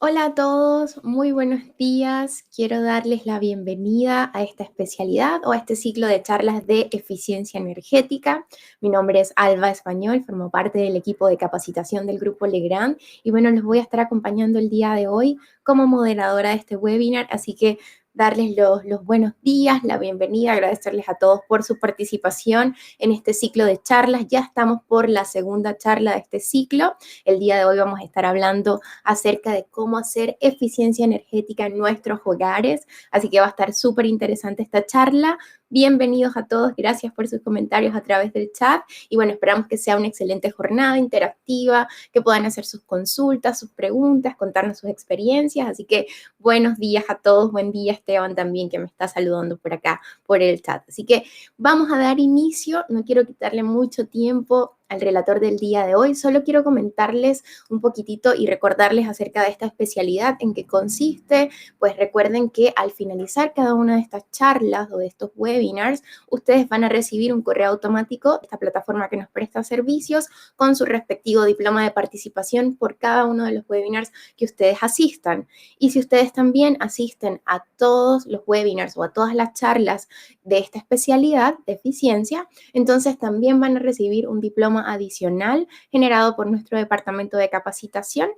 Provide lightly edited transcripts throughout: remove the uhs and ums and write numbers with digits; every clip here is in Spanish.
Hola a todos, muy buenos días. Quiero darles la bienvenida a esta especialidad o a este ciclo de charlas de eficiencia energética. Mi nombre es Alba Español, formo parte del equipo de capacitación del Grupo Legrand y bueno, los voy a estar acompañando el día de hoy como moderadora de este webinar, así que darles los buenos días, la bienvenida, agradecerles a todos por su participación en este ciclo de charlas. Ya estamos por la segunda charla de este ciclo. El día de hoy vamos a estar hablando acerca de cómo hacer eficiencia energética en nuestros hogares. Así que va a estar súper interesante esta charla. Bienvenidos a todos, gracias por sus comentarios a través del chat y bueno, esperamos que sea una excelente jornada interactiva, que puedan hacer sus consultas, sus preguntas, contarnos sus experiencias, así que buenos días a todos, buen día Esteban también que me está saludando por acá, por el chat. Así que vamos a dar inicio, no quiero quitarle mucho tiempo al relator del día de hoy, solo quiero comentarles un poquitito y recordarles acerca de esta especialidad, en qué consiste. Pues recuerden que al finalizar cada una de estas charlas o de estos webinars, ustedes van a recibir un correo automático de esta plataforma que nos presta servicios con su respectivo diploma de participación por cada uno de los webinars que ustedes asistan. Y si ustedes también asisten a todos los webinars o a todas las charlas de esta especialidad de eficiencia, entonces también van a recibir un diploma adicional generado por nuestro departamento de capacitación.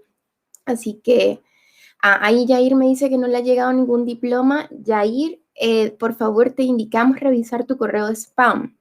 Así que ahí Yair me dice que no le ha llegado ningún diploma. Yair, por favor te indicamos revisar tu correo de spam,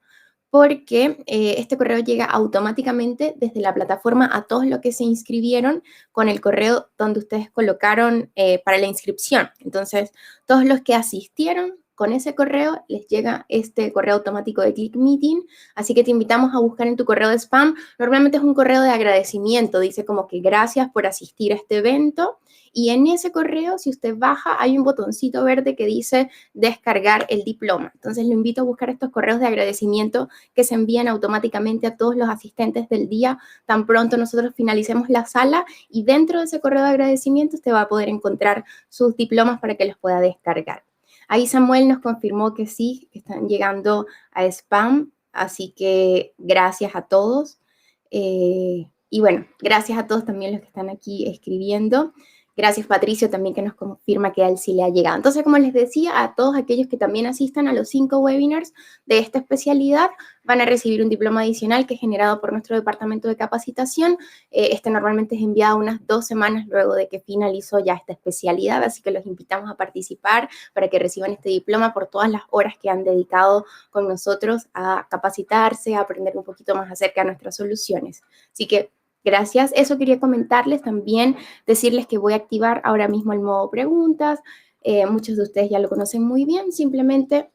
porque este correo llega automáticamente desde la plataforma a todos los que se inscribieron con el correo donde ustedes colocaron para la inscripción. Entonces, todos los que asistieron con ese correo les llega este correo automático de Click Meeting, así que te invitamos a buscar en tu correo de spam. Normalmente es un correo de agradecimiento, dice como que gracias por asistir a este evento, y en ese correo, si usted baja, hay un botoncito verde que dice descargar el diploma. Entonces, lo invito a buscar estos correos de agradecimiento que se envían automáticamente a todos los asistentes del día tan pronto nosotros finalicemos la sala, y dentro de ese correo de agradecimiento usted va a poder encontrar sus diplomas para que los pueda descargar. Ahí Samuel nos confirmó que sí, que están llegando a spam, así que gracias a todos. Y bueno, gracias a todos también los que están aquí escribiendo. Gracias Patricio también que nos confirma que a él sí le ha llegado. Entonces, como les decía, a todos aquellos que también asistan a los 5 webinars de esta especialidad van a recibir un diploma adicional que es generado por nuestro departamento de capacitación. Este normalmente es enviado unas 2 semanas luego de que finalizó ya esta especialidad, así que los invitamos a participar para que reciban este diploma por todas las horas que han dedicado con nosotros a capacitarse, a aprender un poquito más acerca de nuestras soluciones. Así que gracias. Eso quería comentarles también, decirles que voy a activar ahora mismo el modo preguntas. Muchos de ustedes ya lo conocen muy bien. Simplemente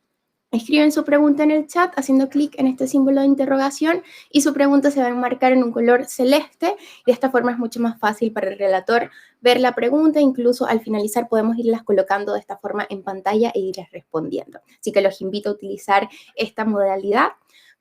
escriben su pregunta en el chat haciendo clic en este símbolo de interrogación y su pregunta se va a enmarcar en un color celeste. De esta forma es mucho más fácil para el relator ver la pregunta. Incluso al finalizar podemos irlas colocando de esta forma en pantalla e irlas respondiendo. Así que los invito a utilizar esta modalidad.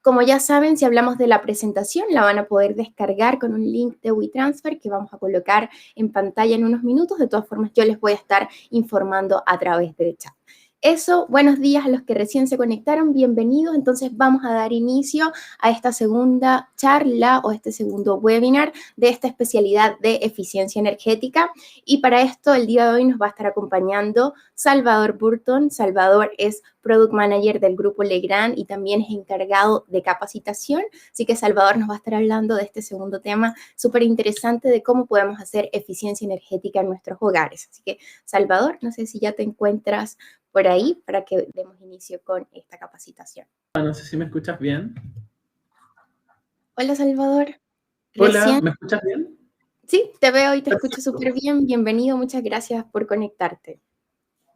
Como ya saben, si hablamos de la presentación, la van a poder descargar con un link de WeTransfer que vamos a colocar en pantalla en unos minutos. De todas formas, yo les voy a estar informando a través del chat. Eso, buenos días a los que recién se conectaron, bienvenidos. Entonces vamos a dar inicio a esta segunda charla o este segundo webinar de esta especialidad de eficiencia energética. Y para esto, el día de hoy nos va a estar acompañando Salvador Burton. Salvador es Product Manager del Grupo Legrand y también es encargado de capacitación. Así que Salvador nos va a estar hablando de este segundo tema súper interesante de cómo podemos hacer eficiencia energética en nuestros hogares. Así que Salvador, no sé si ya te encuentras por ahí para que demos inicio con esta capacitación. No sé si me escuchas bien. Hola Salvador. Hola, Recién, ¿me escuchas bien? sí, te veo y te escucho Perfecto. súper bien. Bienvenido, muchas gracias por conectarte.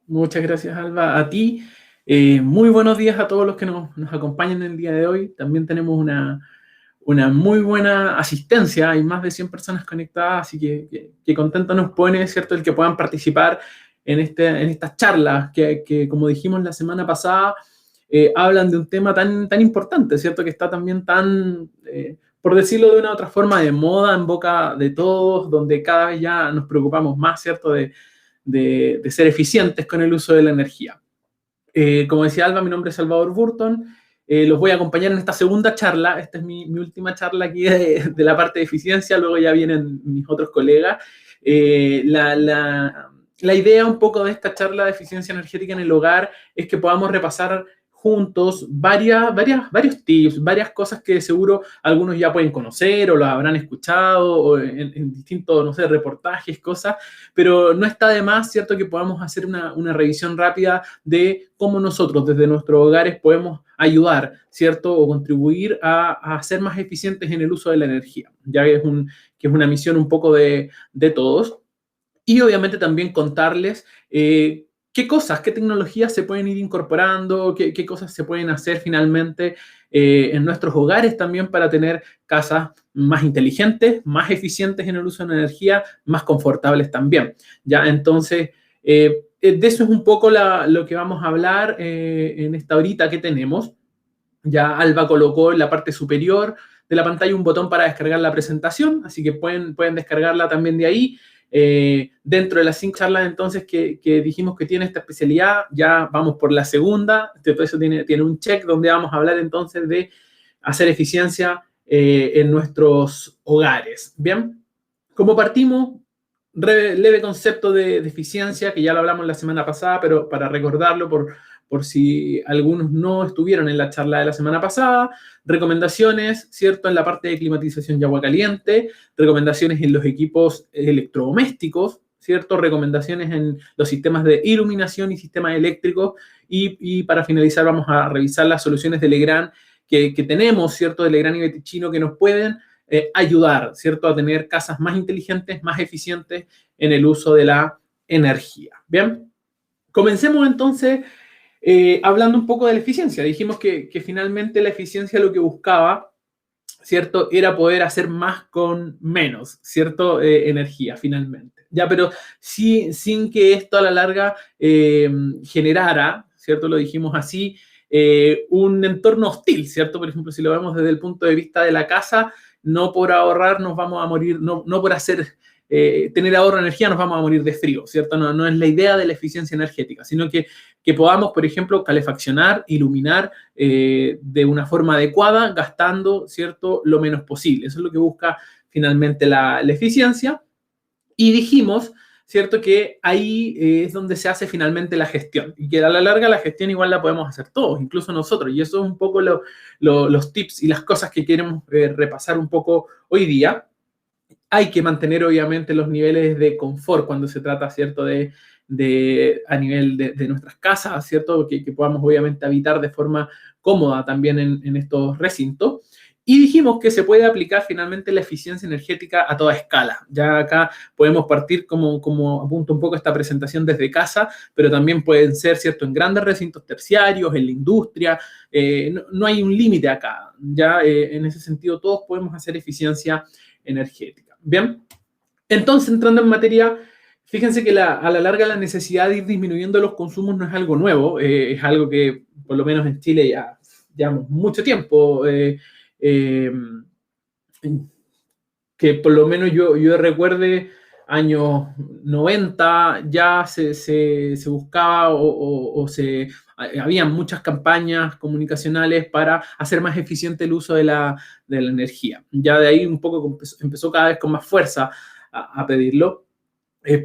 Muchas gracias, Alba. A ti, muy buenos días a todos los que nos acompañan el día de hoy. También tenemos una muy buena asistencia. Hay más de 100 personas conectadas, así que contento nos pone, ¿cierto?, el que puedan participar en estas charlas que, como dijimos la semana pasada, hablan de un tema tan importante, ¿cierto?, que está también por decirlo de una u otra forma, de moda en boca de todos, donde cada vez ya nos preocupamos más, ¿cierto?, de ser eficientes con el uso de la energía. Como decía Alba, mi nombre es Salvador Burton. Los voy a acompañar en esta segunda charla. Esta es mi última charla aquí de la parte de eficiencia. Luego ya vienen mis otros colegas. La idea un poco de esta charla de eficiencia energética en el hogar es que podamos repasar juntos varios tips, varias cosas que seguro algunos ya pueden conocer o los habrán escuchado o en distintos, no sé, reportajes, cosas, pero no está de más, ¿cierto?, que podamos hacer una revisión rápida de cómo nosotros desde nuestros hogares podemos ayudar, ¿cierto?, o contribuir a ser más eficientes en el uso de la energía, ya que es una misión un poco de todos. Y obviamente también contarles qué cosas, qué tecnologías se pueden ir incorporando, qué cosas se pueden hacer finalmente en nuestros hogares también para tener casas más inteligentes, más eficientes en el uso de la energía, más confortables también. ¿Ya? Entonces, de eso es un poco lo que vamos a hablar en esta horita que tenemos. Ya Alba colocó en la parte superior de la pantalla un botón para descargar la presentación, así que pueden descargarla también de ahí. Dentro de las 5 charlas entonces que dijimos que tiene esta especialidad, ya vamos por la segunda, todo eso tiene un check donde vamos a hablar entonces de hacer eficiencia en nuestros hogares. Bien, como partimos, leve concepto de eficiencia, que ya lo hablamos la semana pasada, pero para recordarlo por si algunos no estuvieron en la charla de la semana pasada, recomendaciones, ¿cierto?, en la parte de climatización y agua caliente, recomendaciones en los equipos electrodomésticos, ¿cierto?, recomendaciones en los sistemas de iluminación y sistemas eléctricos, y para finalizar vamos a revisar las soluciones de Legrand que tenemos, ¿cierto?, de Legrand y Betichino, que nos pueden ayudar, ¿cierto?, a tener casas más inteligentes, más eficientes en el uso de la energía. Bien, comencemos entonces hablando un poco de la eficiencia. Dijimos que finalmente la eficiencia lo que buscaba, ¿cierto?, era poder hacer más con menos, ¿cierto?, energía finalmente. Ya, pero sin que esto a la larga generara, ¿cierto?, lo dijimos así, un entorno hostil, ¿cierto? Por ejemplo, si lo vemos desde el punto de vista de la casa, no por ahorrar nos vamos a morir, no por tener ahorro de energía nos vamos a morir de frío, ¿cierto? No es la idea de la eficiencia energética, sino que podamos, por ejemplo, calefaccionar, iluminar de una forma adecuada, gastando, ¿cierto?, lo menos posible. Eso es lo que busca finalmente la eficiencia. Y dijimos, ¿cierto?, que ahí es donde se hace finalmente la gestión, y que a la larga la gestión igual la podemos hacer todos, incluso nosotros, y eso es un poco los tips y las cosas que queremos repasar un poco hoy día. Hay que mantener obviamente los niveles de confort cuando se trata, ¿cierto?, a nivel de nuestras casas, ¿cierto?, que podamos obviamente habitar de forma cómoda también en estos recintos. Y dijimos que se puede aplicar finalmente la eficiencia energética a toda escala. Ya acá podemos partir, como apunto un poco esta presentación, desde casa, pero también pueden ser, ¿cierto?, en grandes recintos terciarios, en la industria. No hay un límite acá. Ya en ese sentido todos podemos hacer eficiencia energética. Bien, entonces entrando en materia, fíjense que a la larga la necesidad de ir disminuyendo los consumos no es algo nuevo, es algo que por lo menos en Chile ya llevamos mucho tiempo, que por lo menos yo recuerde años 90 ya se buscaba habían muchas campañas comunicacionales para hacer más eficiente el uso de la energía. Ya de ahí un poco empezó cada vez con más fuerza a pedirlo.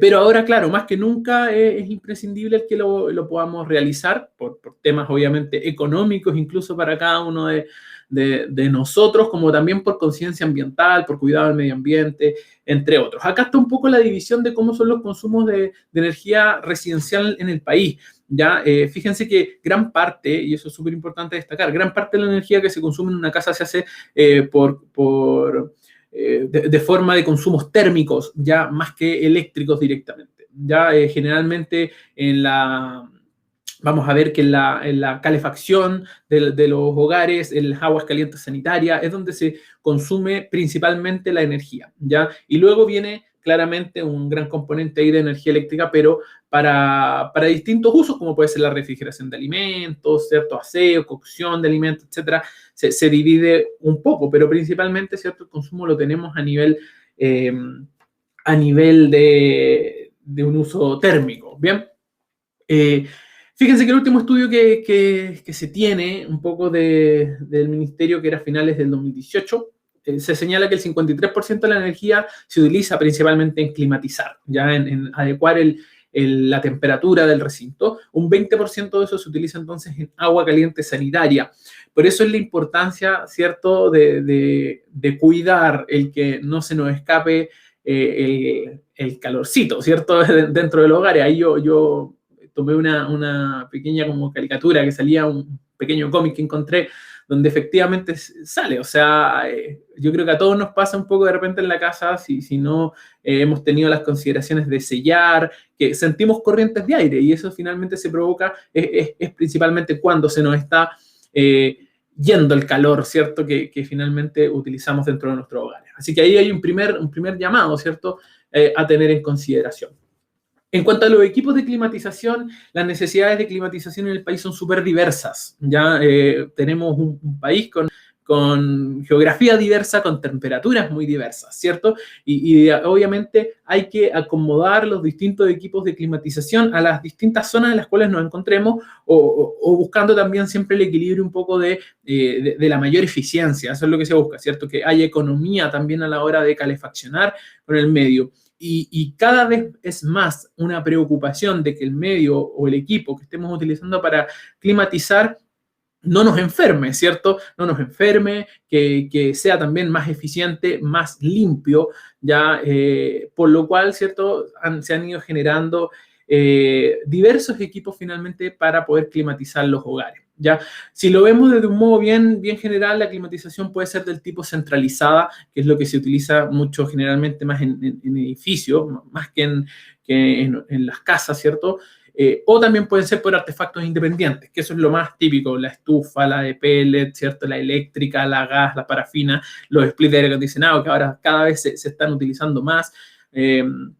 Pero ahora, claro, más que nunca es imprescindible el que lo podamos realizar por temas obviamente económicos, incluso para cada uno de nosotros, como también por conciencia ambiental, por cuidado del medio ambiente, entre otros. Acá está un poco la división de cómo son los consumos de energía residencial en el país. Ya, fíjense que gran parte, y eso es súper importante destacar, gran parte de la energía que se consume en una casa se hace de forma de consumos térmicos, ya más que eléctricos directamente. Ya generalmente vamos a ver que en la calefacción de los hogares, en las aguas calientes sanitarias, es donde se consume principalmente la energía, ¿ya? Y luego viene claramente un gran componente ahí de energía eléctrica, pero para distintos usos, como puede ser la refrigeración de alimentos, ¿cierto?, aseo, cocción de alimentos, etcétera, se divide un poco, pero principalmente, ¿cierto?, el consumo lo tenemos a nivel de un uso térmico, ¿bien? Fíjense que el último estudio que se tiene un poco del ministerio, que era a finales del 2018, se señala que el 53% de la energía se utiliza principalmente en climatizar, ya en adecuar la temperatura del recinto. Un 20% de eso se utiliza entonces en agua caliente sanitaria. Por eso es la importancia, ¿cierto?, de cuidar el que no se nos escape el calorcito, ¿cierto?, dentro del hogar. Ahí yo tomé una pequeña como caricatura que salía, un pequeño cómic que encontré, donde efectivamente sale. O sea, yo creo que a todos nos pasa un poco de repente en la casa, si no hemos tenido las consideraciones de sellar, que sentimos corrientes de aire, y eso finalmente se provoca, es principalmente cuando se nos está yendo el calor, ¿cierto?, que finalmente utilizamos dentro de nuestros hogares. Así que ahí hay un primer llamado, ¿cierto?, a tener en consideración. En cuanto a los equipos de climatización, las necesidades de climatización en el país son súper diversas. Ya tenemos un país con geografía diversa, con temperaturas muy diversas, ¿cierto? Y obviamente hay que acomodar los distintos equipos de climatización a las distintas zonas en las cuales nos encontremos, o buscando también siempre el equilibrio un poco de la mayor eficiencia. Eso es lo que se busca, ¿cierto? Que haya economía también a la hora de calefaccionar con el medio. Y cada vez es más una preocupación de que el medio o el equipo que estemos utilizando para climatizar no nos enferme, ¿cierto? No nos enferme, que sea también más eficiente, más limpio, ya, por lo cual, ¿cierto?, se han ido generando diversos equipos finalmente para poder climatizar los hogares. ¿Ya? Si lo vemos desde un modo bien general, la climatización puede ser del tipo centralizada, que es lo que se utiliza mucho generalmente más en edificios, más que en las casas, ¿cierto? O también pueden ser por artefactos independientes, que eso es lo más típico: la estufa, la de pellet, ¿cierto?, la eléctrica, la gas, la parafina, los splits de aire acondicionado, que ahora cada vez se están utilizando más en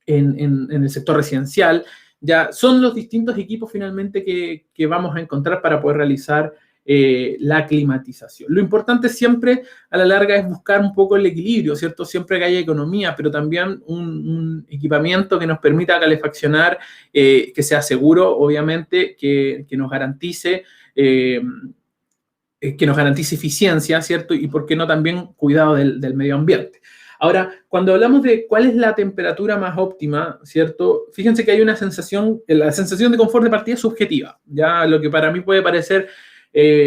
el sector residencial. Ya son los distintos equipos finalmente que vamos a encontrar para poder realizar la climatización. Lo importante siempre a la larga es buscar un poco el equilibrio, ¿cierto? Siempre que haya economía, pero también un equipamiento que nos permita calefaccionar, que sea seguro, obviamente, que nos garantice eficiencia, ¿cierto? Y por qué no también cuidado del medio ambiente. Ahora, cuando hablamos de cuál es la temperatura más óptima, ¿cierto? Fíjense que hay una sensación, la sensación de confort de partida es subjetiva, ¿ya? Lo que para mí puede parecer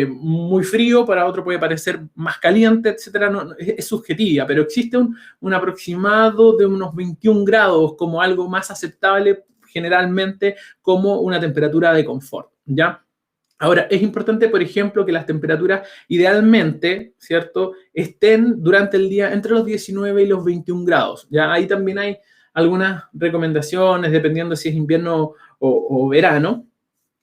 muy frío, para otro puede parecer más caliente, etcétera, no, es subjetiva, pero existe un aproximado de unos 21 grados como algo más aceptable generalmente como una temperatura de confort, ¿ya? Ahora, es importante, por ejemplo, que las temperaturas idealmente, ¿cierto?, estén durante el día entre los 19 y los 21 grados. Ya ahí también hay algunas recomendaciones, dependiendo si es invierno o verano,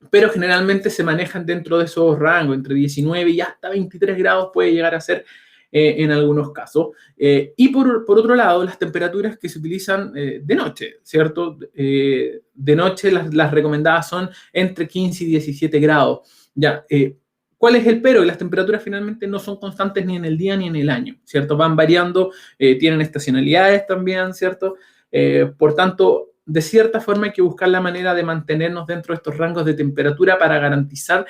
pero generalmente se manejan dentro de esos rangos, entre 19 y hasta 23 grados puede llegar a ser en algunos casos. Y por otro lado, las temperaturas que se utilizan de noche, ¿cierto? De noche las recomendadas son entre 15 y 17 grados. Ya, ¿cuál es el pero? Las temperaturas finalmente no son constantes ni en el día ni en el año, ¿cierto? Van variando, tienen estacionalidades también, ¿cierto? Por tanto, de cierta forma hay que buscar la manera de mantenernos dentro de estos rangos de temperatura para garantizar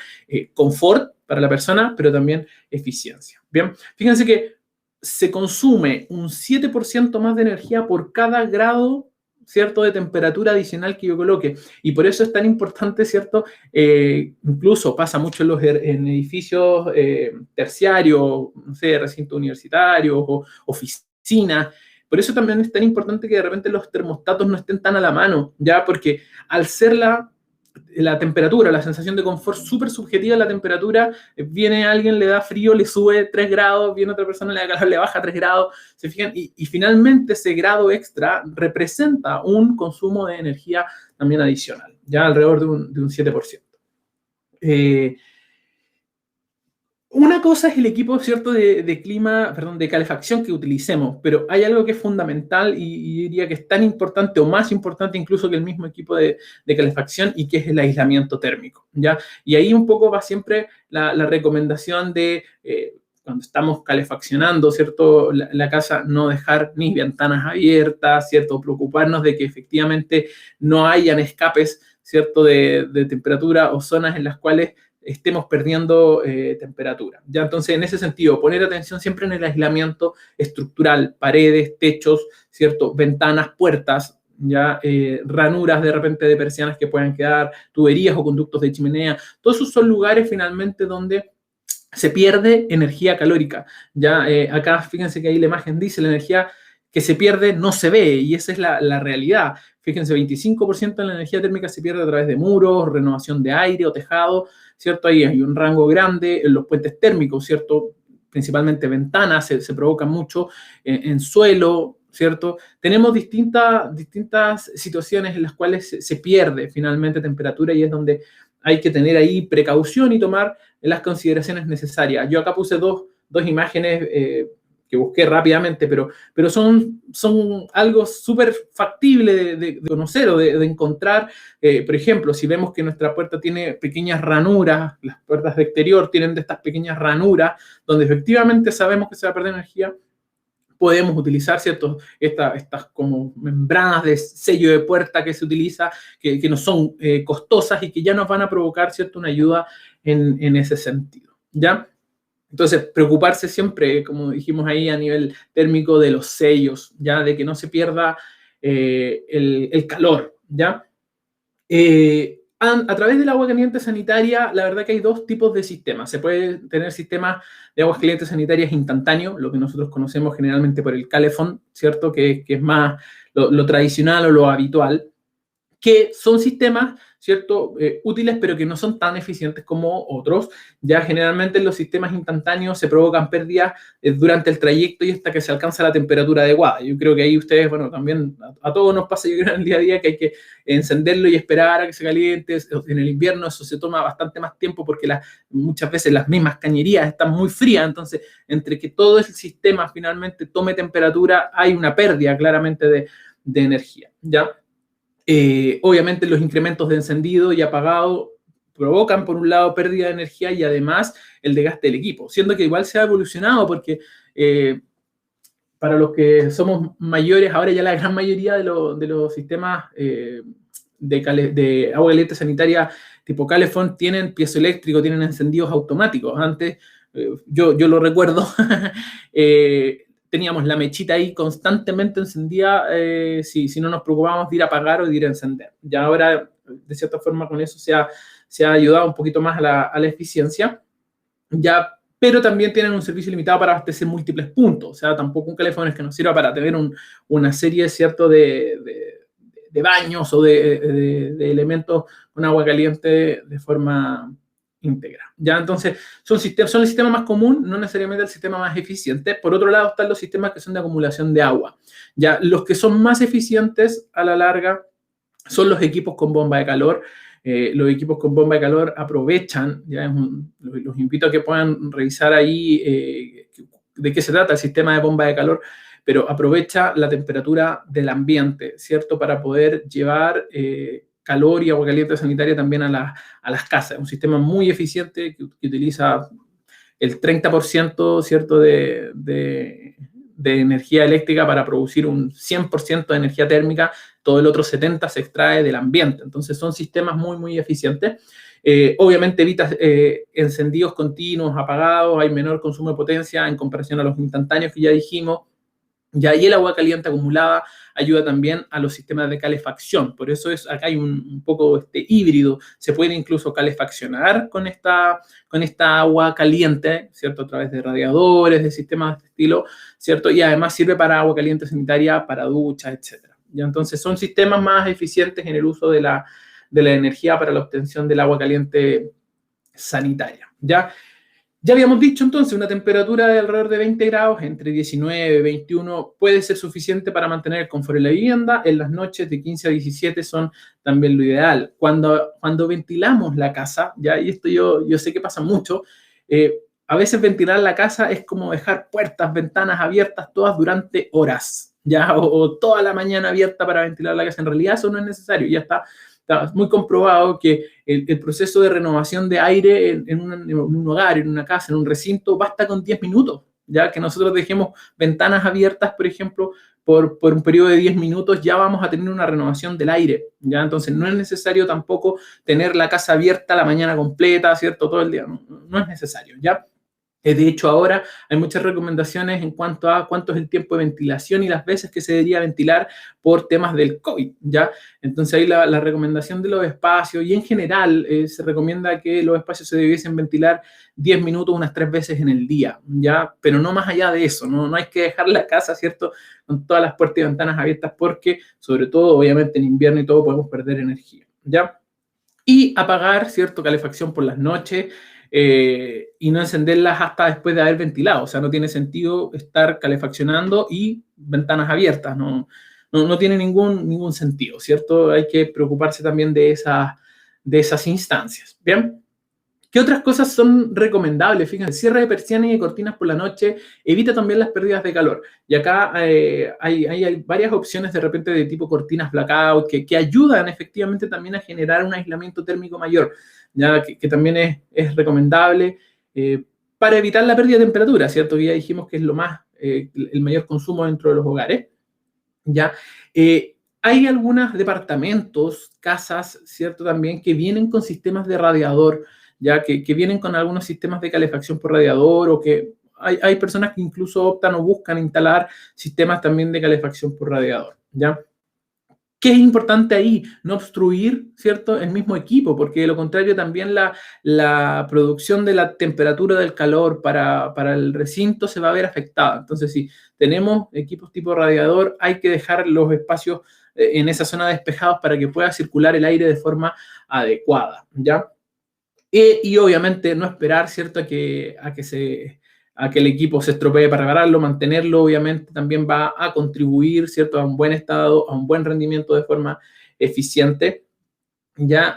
confort para la persona, pero también eficiencia. Bien, fíjense que se consume un 7% más de energía por cada grado, ¿cierto?, de temperatura adicional que yo coloque. Y por eso es tan importante, ¿cierto? Incluso pasa mucho en edificios terciarios, no sé, recintos universitarios o oficinas. Por eso también es tan importante que de repente los termostatos no estén tan a la mano, ¿ya? Porque al ser la temperatura, la sensación de confort súper subjetiva, la temperatura, viene alguien, le da frío, le sube 3 grados, viene otra persona, le da calor, le baja 3 grados, ¿se fijan? Y finalmente ese grado extra representa un consumo de energía también adicional, ya alrededor de un 7%. Una cosa es el equipo, ¿cierto?, de calefacción que utilicemos, pero hay algo que es fundamental y diría que es tan importante o más importante incluso que el mismo equipo de calefacción, y que es el aislamiento térmico, ¿ya? Y ahí un poco va siempre la recomendación de, cuando estamos calefaccionando, ¿cierto?, la casa, no dejar ni ventanas abiertas, ¿cierto?, preocuparnos de que efectivamente no hayan escapes, ¿cierto?, de temperatura o zonas en las cuales estemos perdiendo temperatura. Ya, entonces, en ese sentido, poner atención siempre en el aislamiento estructural, paredes, techos, ¿cierto? Ventanas, puertas, ya ranuras de repente de persianas que puedan quedar, tuberías o conductos de chimenea. Todos esos son lugares finalmente donde se pierde energía calórica. Ya acá fíjense que ahí la imagen dice la energía que se pierde no se ve, y esa es la realidad. Fíjense, 25% de la energía térmica se pierde a través de muros, renovación de aire o tejado, ¿cierto? Ahí hay un rango grande en los puentes térmicos, ¿cierto? Principalmente ventanas se provocan mucho en suelo, ¿cierto? Tenemos distintas situaciones en las cuales se pierde finalmente temperatura, y es donde hay que tener ahí precaución y tomar las consideraciones necesarias. Yo acá puse dos imágenes que busqué rápidamente, pero son algo súper factible de conocer o de encontrar. Por ejemplo, si vemos que nuestra puerta tiene pequeñas ranuras, las puertas de exterior tienen de estas pequeñas ranuras, donde efectivamente sabemos que se va a perder energía, podemos utilizar, ¿cierto? Estas como membranas de sello de puerta que se utiliza, que no son costosas y que ya nos van a provocar, ¿cierto? Una ayuda en ese sentido, ¿ya? Entonces, preocuparse siempre, como dijimos ahí, a nivel térmico de los sellos, ¿ya? De que no se pierda el calor, ¿ya? A través del agua caliente sanitaria, la verdad que hay dos tipos de sistemas. Se puede tener sistemas de aguas calientes sanitarias instantáneos, lo que nosotros conocemos generalmente por el calefón, ¿cierto? Que es más lo tradicional o lo habitual, que son sistemas, ¿cierto? Útiles, pero que no son tan eficientes como otros. Ya generalmente en los sistemas instantáneos se provocan pérdidas durante el trayecto y hasta que se alcanza la temperatura adecuada. Yo creo que ahí ustedes, bueno, también a todos nos pasa, yo creo, en el día a día que hay que encenderlo y esperar a que se caliente. En el invierno eso se toma bastante más tiempo porque muchas veces las mismas cañerías están muy frías, entonces entre que todo el sistema finalmente tome temperatura hay una pérdida claramente de energía, ¿ya? Obviamente los incrementos de encendido y apagado provocan, por un lado, pérdida de energía y además el desgaste del equipo, siendo que igual se ha evolucionado porque para los que somos mayores, ahora ya la gran mayoría de los sistemas de agua caliente sanitaria tipo calefón tienen piezoeléctrico, tienen encendidos automáticos. Antes, yo lo recuerdo, teníamos la mechita ahí constantemente encendida si no nos preocupábamos de ir a apagar o de ir a encender. Ya ahora, de cierta forma, con eso se ha ayudado un poquito más a la eficiencia, ya, pero también tienen un servicio limitado para abastecer múltiples puntos. O sea, tampoco un calefón es que nos sirva para tener una serie, ¿cierto?, de baños o de elementos con agua caliente de forma íntegra. ¿Ya? Entonces, son el sistema más común, no necesariamente el sistema más eficiente. Por otro lado, están los sistemas que son de acumulación de agua. ¿Ya? Los que son más eficientes a la larga son los equipos con bomba de calor. Los equipos con bomba de calor aprovechan, ¿ya? Los invito a que puedan revisar ahí de qué se trata el sistema de bomba de calor, pero aprovecha la temperatura del ambiente, ¿cierto? Para poder llevar calor y agua caliente sanitaria también a las casas. Es un sistema muy eficiente que utiliza el 30%, ¿cierto?, de energía eléctrica para producir un 100% de energía térmica. Todo el otro 70% se extrae del ambiente. Entonces son sistemas muy, muy eficientes. Obviamente evitas encendidos continuos, apagados, hay menor consumo de potencia en comparación a los instantáneos que ya dijimos. Ya, y el agua caliente acumulada ayuda también a los sistemas de calefacción. Por eso acá hay un poco híbrido. Se puede incluso calefaccionar con esta agua caliente, ¿cierto? A través de radiadores, de sistemas de este estilo, ¿cierto? Y además sirve para agua caliente sanitaria, para duchas, etc. ¿Ya? Entonces son sistemas más eficientes en el uso de la energía para la obtención del agua caliente sanitaria. ¿Ya? Ya habíamos dicho entonces, una temperatura de alrededor de 20 grados, entre 19 y 21, puede ser suficiente para mantener el confort en la vivienda. En las noches de 15 a 17 son también lo ideal. Cuando ventilamos la casa, ya, y esto yo sé que pasa mucho, a veces ventilar la casa es como dejar puertas, ventanas abiertas todas durante horas, ya, o toda la mañana abierta para ventilar la casa. En realidad eso no es necesario, ya está muy comprobado que el proceso de renovación de aire en un hogar, en una casa, en un recinto, basta con 10 minutos. ya que nosotros dejemos ventanas abiertas, por ejemplo, por un periodo de 10 minutos, ya vamos a tener una renovación del aire, ¿ya? Entonces, no es necesario tampoco tener la casa abierta la mañana completa, ¿cierto? Todo el día, no es necesario, ¿ya? De hecho, ahora hay muchas recomendaciones en cuanto a cuánto es el tiempo de ventilación y las veces que se debería ventilar por temas del COVID, ¿ya? Entonces, ahí la recomendación de los espacios y en general se recomienda que los espacios se debiesen ventilar 10 minutos unas 3 veces en el día, ¿ya? Pero no más allá de eso, no hay que dejar la casa, ¿cierto?, con todas las puertas y ventanas abiertas porque, sobre todo, obviamente en invierno y todo, podemos perder energía, ¿ya? Y apagar, ¿cierto?, calefacción por las noches, y no encenderlas hasta después de haber ventilado. O sea, no tiene sentido estar calefaccionando y ventanas abiertas. No tiene ningún sentido, ¿cierto? Hay que preocuparse también de esas instancias. ¿Bien? ¿Qué otras cosas son recomendables? Fíjense, cierre de persianas y de cortinas por la noche evita también las pérdidas de calor. Y acá hay varias opciones de repente de tipo cortinas blackout que ayudan efectivamente también a generar un aislamiento térmico mayor, ya que también es recomendable para evitar la pérdida de temperatura, ¿cierto? Que ya dijimos que es el mayor consumo dentro de los hogares, ¿ya? Hay algunos departamentos, casas, ¿cierto? También que vienen con sistemas de radiador, ya que vienen con algunos sistemas de calefacción por radiador o que hay personas que incluso optan o buscan instalar sistemas también de calefacción por radiador, ¿ya? ¿Qué es importante ahí? No obstruir, ¿cierto?, el mismo equipo, porque de lo contrario también la producción de la temperatura del calor para el recinto se va a ver afectada. Entonces, si tenemos equipos tipo radiador, hay que dejar los espacios en esa zona despejados para que pueda circular el aire de forma adecuada, ¿ya? Y obviamente no esperar, ¿cierto?, a que el equipo se estropee para repararlo, mantenerlo, obviamente también va a contribuir, ¿cierto?, a un buen estado, a un buen rendimiento de forma eficiente, ¿ya?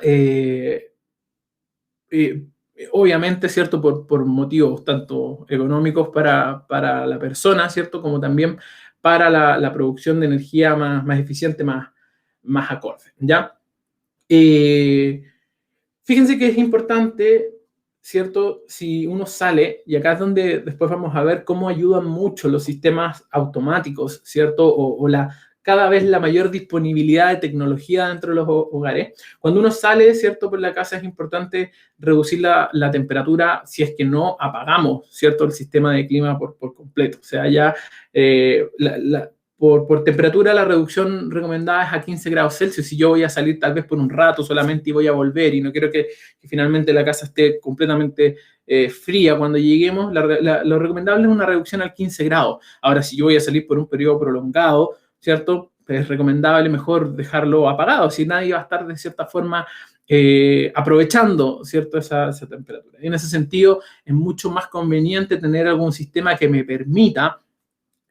Obviamente, ¿cierto?, por motivos tanto económicos para la persona, ¿cierto?, como también para la producción de energía más eficiente, más acorde, ¿ya? Fíjense que es importante, ¿cierto? Si uno sale, y acá es donde después vamos a ver cómo ayudan mucho los sistemas automáticos, ¿cierto? Cada vez la mayor disponibilidad de tecnología dentro de los hogares. Cuando uno sale, ¿cierto?, por la casa es importante reducir la temperatura si es que no apagamos, ¿cierto?, el sistema de clima por completo. O sea, ya por temperatura la reducción recomendada es a 15 grados Celsius. Si yo voy a salir tal vez por un rato solamente y voy a volver y no quiero que finalmente la casa esté completamente fría cuando lleguemos, lo recomendable es una reducción al 15 grados. Ahora, si yo voy a salir por un periodo prolongado, ¿cierto?, es recomendable mejor dejarlo apagado, si nadie va a estar de cierta forma aprovechando, ¿cierto?, esa temperatura. Y en ese sentido es mucho más conveniente tener algún sistema que me permita,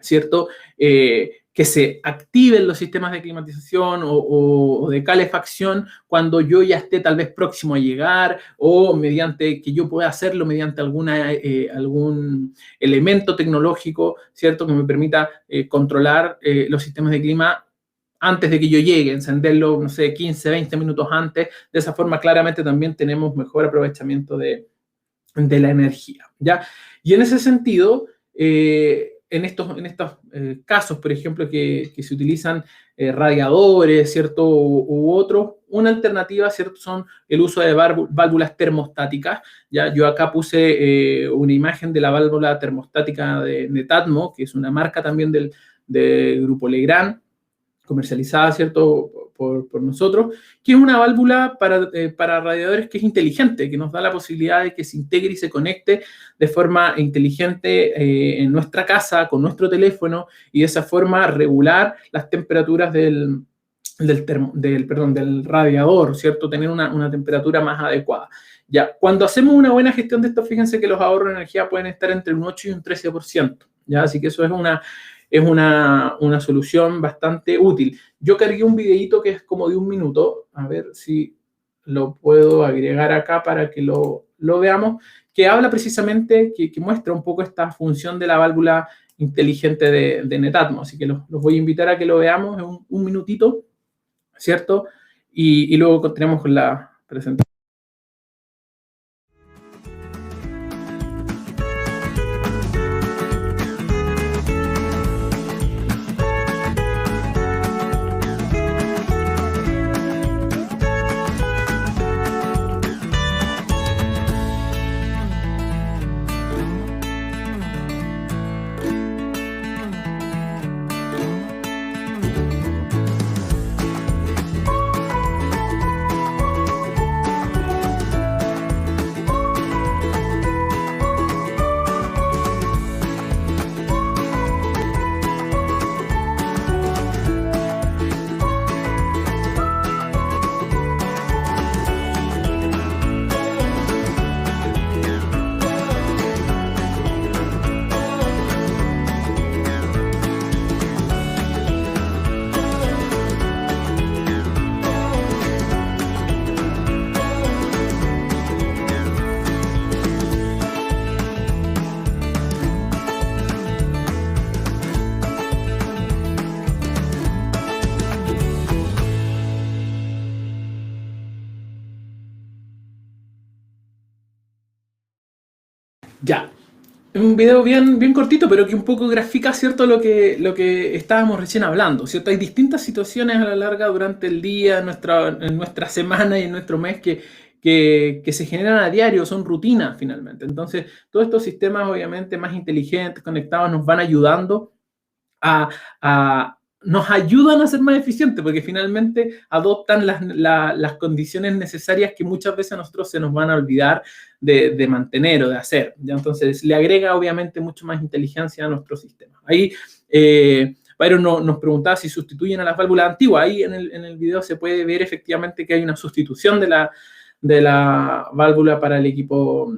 ¿cierto?, que se activen los sistemas de climatización o de calefacción cuando yo ya esté tal vez próximo a llegar o mediante que yo pueda hacerlo mediante algún elemento tecnológico, ¿cierto?, que me permita controlar los sistemas de clima antes de que yo llegue, encenderlo, no sé, 15, 20 minutos antes. De esa forma, claramente también tenemos mejor aprovechamiento de la energía, ¿ya? Y en ese sentido, en estos casos, por ejemplo, que se utilizan radiadores, ¿cierto?, u otros, una alternativa, ¿cierto?, son el uso de válvulas termostáticas, ¿ya? Yo acá puse una imagen de la válvula termostática de Netatmo, que es una marca también del Grupo Legrand, comercializada, ¿cierto?, por nosotros, que es una válvula para radiadores que es inteligente, que nos da la posibilidad de que se integre y se conecte de forma inteligente en nuestra casa, con nuestro teléfono, y de esa forma regular las temperaturas del radiador, ¿cierto?, tener una temperatura más adecuada. Ya, cuando hacemos una buena gestión de esto, fíjense que los ahorros de energía pueden estar entre un 8 y un 13%, ¿ya? Así que eso es una solución bastante útil. Yo cargué un videito que es como de 1 minuto, a ver si lo puedo agregar acá para que lo veamos, que habla precisamente, que muestra un poco esta función de la válvula inteligente de Netatmo. Así que los voy a invitar a que lo veamos en un minutito, ¿cierto? Y luego continuamos con la presentación. Ya, un video bien cortito, pero que un poco grafica, ¿cierto? Lo que estábamos recién hablando, ¿cierto? Hay distintas situaciones a la larga durante el día, en nuestra semana y en nuestro mes que se generan a diario, son rutinas finalmente. Entonces, todos estos sistemas obviamente más inteligentes, conectados, nos van ayudando nos ayudan a ser más eficientes porque finalmente adoptan las condiciones necesarias que muchas veces a nosotros se nos van a olvidar de mantener o de hacer. ¿Ya? Entonces, le agrega obviamente mucho más inteligencia a nuestro sistema. Ahí, Byron nos preguntaba si sustituyen a las válvulas antiguas. Ahí en el video se puede ver efectivamente que hay una sustitución de la válvula para el equipo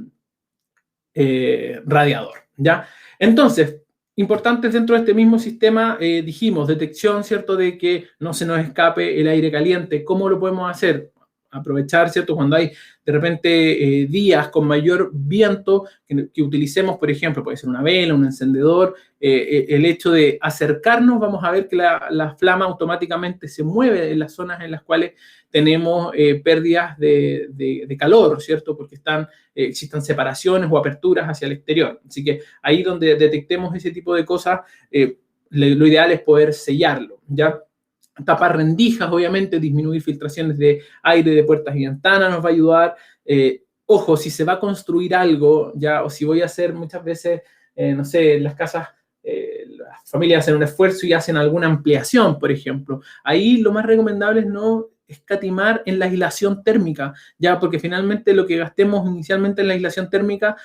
radiador. ¿Ya? Entonces, importantes dentro de este mismo sistema, dijimos, detección, ¿cierto?, de que no se nos escape el aire caliente. ¿Cómo lo podemos hacer? Aprovechar, ¿cierto?, cuando hay de repente días con mayor viento, que utilicemos, por ejemplo, puede ser una vela, un encendedor, el hecho de acercarnos, vamos a ver que la flama automáticamente se mueve en las zonas en las cuales tenemos pérdidas de calor, ¿cierto?, porque existen separaciones o aperturas hacia el exterior. Así que ahí donde detectemos ese tipo de cosas, lo ideal es poder sellarlo, ¿ya? Tapar rendijas, obviamente, disminuir filtraciones de aire de puertas y ventanas nos va a ayudar. Ojo, si se va a construir algo, ya, o si voy a hacer muchas veces, no sé, en las casas, las familias hacen un esfuerzo y hacen alguna ampliación, por ejemplo. Ahí lo más recomendable es no escatimar en la aislación térmica, ya, porque finalmente lo que gastemos inicialmente en la aislación térmica,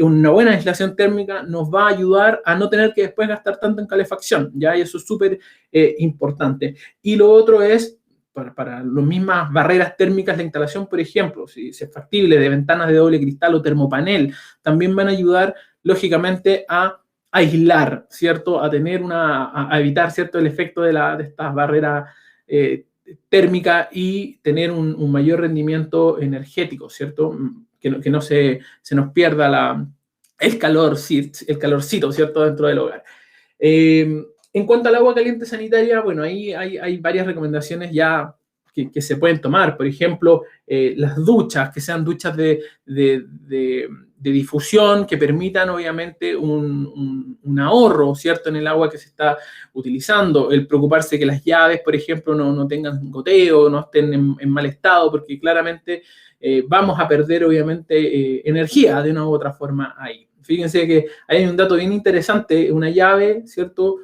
una buena aislación térmica nos va a ayudar a no tener que después gastar tanto en calefacción, ya, y eso es súper importante. Y lo otro es, para las mismas barreras térmicas, la instalación, por ejemplo, si es factible, de ventanas de doble cristal o termopanel, también van a ayudar, lógicamente, a aislar, ¿cierto? A evitar, ¿cierto?, el efecto de estas barreras térmica y tener un mayor rendimiento energético, ¿cierto? Que no se nos pierda el calorcito, ¿cierto?, dentro del hogar. En cuanto al agua caliente sanitaria, bueno, ahí hay varias recomendaciones ya que se pueden tomar. Por ejemplo, las duchas, que sean duchas de difusión, que permitan obviamente un ahorro, ¿cierto?, en el agua que se está utilizando. El preocuparse que las llaves, por ejemplo, no tengan goteo, no estén en mal estado, porque claramente vamos a perder obviamente energía de una u otra forma ahí. Fíjense que hay un dato bien interesante, una llave, ¿cierto?,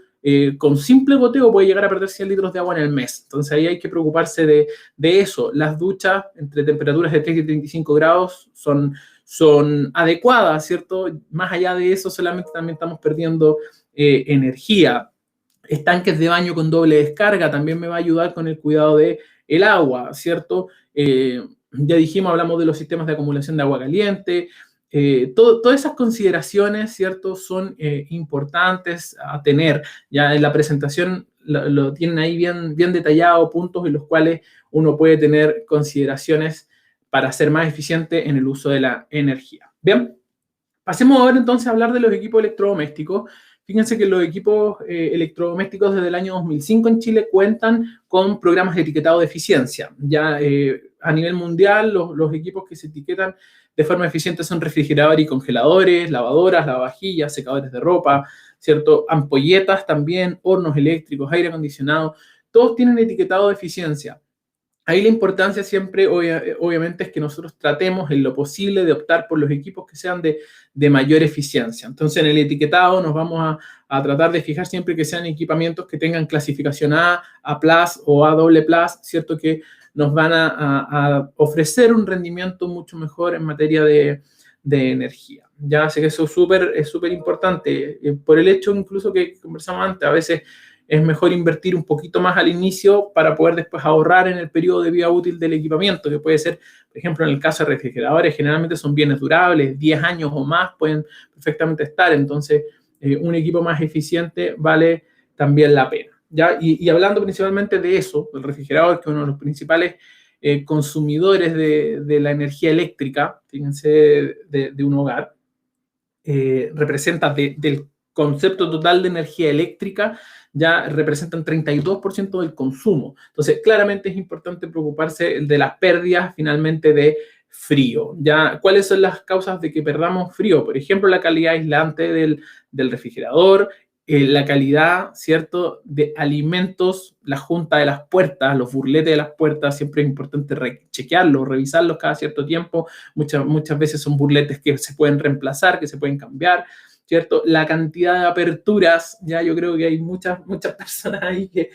con simple goteo puede llegar a perder 100 litros de agua en el mes. Entonces ahí hay que preocuparse de eso. Las duchas entre temperaturas de 30 y 35 grados son adecuadas, ¿cierto? Más allá de eso, solamente también estamos perdiendo energía. Estanques de baño con doble descarga también me va a ayudar con el cuidado del agua, ¿cierto? Ya dijimos, hablamos de los sistemas de acumulación de agua caliente. Todas esas consideraciones, ¿cierto?, son importantes a tener. Ya en la presentación lo tienen ahí bien detallado, puntos en los cuales uno puede tener consideraciones para ser más eficiente en el uso de la energía. Bien, pasemos ahora entonces a hablar de los equipos electrodomésticos. Fíjense que los equipos electrodomésticos desde el año 2005 en Chile cuentan con programas de etiquetado de eficiencia. Ya a nivel mundial, los equipos que se etiquetan de forma eficiente son refrigeradores y congeladores, lavadoras, lavavajillas, secadores de ropa, ¿cierto? Ampolletas también, hornos eléctricos, aire acondicionado, todos tienen etiquetado de eficiencia. Ahí la importancia siempre, obviamente, es que nosotros tratemos en lo posible de optar por los equipos que sean de mayor eficiencia. Entonces, en el etiquetado nos vamos a tratar de fijar siempre que sean equipamientos que tengan clasificación A+, A+, o A++, ¿cierto?, que nos van a ofrecer un rendimiento mucho mejor en materia de energía. Ya sé que eso es súper importante, por el hecho incluso que conversamos antes, a veces es mejor invertir un poquito más al inicio para poder después ahorrar en el periodo de vida útil del equipamiento, que puede ser, por ejemplo, en el caso de refrigeradores, generalmente son bienes durables, 10 años o más pueden perfectamente estar, entonces un equipo más eficiente vale también la pena. ¿Ya? Y hablando principalmente de eso, el refrigerador, que es uno de los principales consumidores de la energía eléctrica, fíjense, de un hogar, representa del concepto total de energía eléctrica, ya representan 32% del consumo. Entonces, claramente es importante preocuparse de las pérdidas finalmente de frío. ¿Ya? ¿Cuáles son las causas de que perdamos frío? Por ejemplo, la calidad aislante del refrigerador, la calidad, ¿cierto?, de alimentos, la junta de las puertas, los burletes de las puertas, siempre es importante chequearlos, revisarlos cada cierto tiempo. Muchas veces son burletes que se pueden reemplazar, que se pueden cambiar, ¿cierto? La cantidad de aperturas, ya yo creo que hay muchas personas ahí que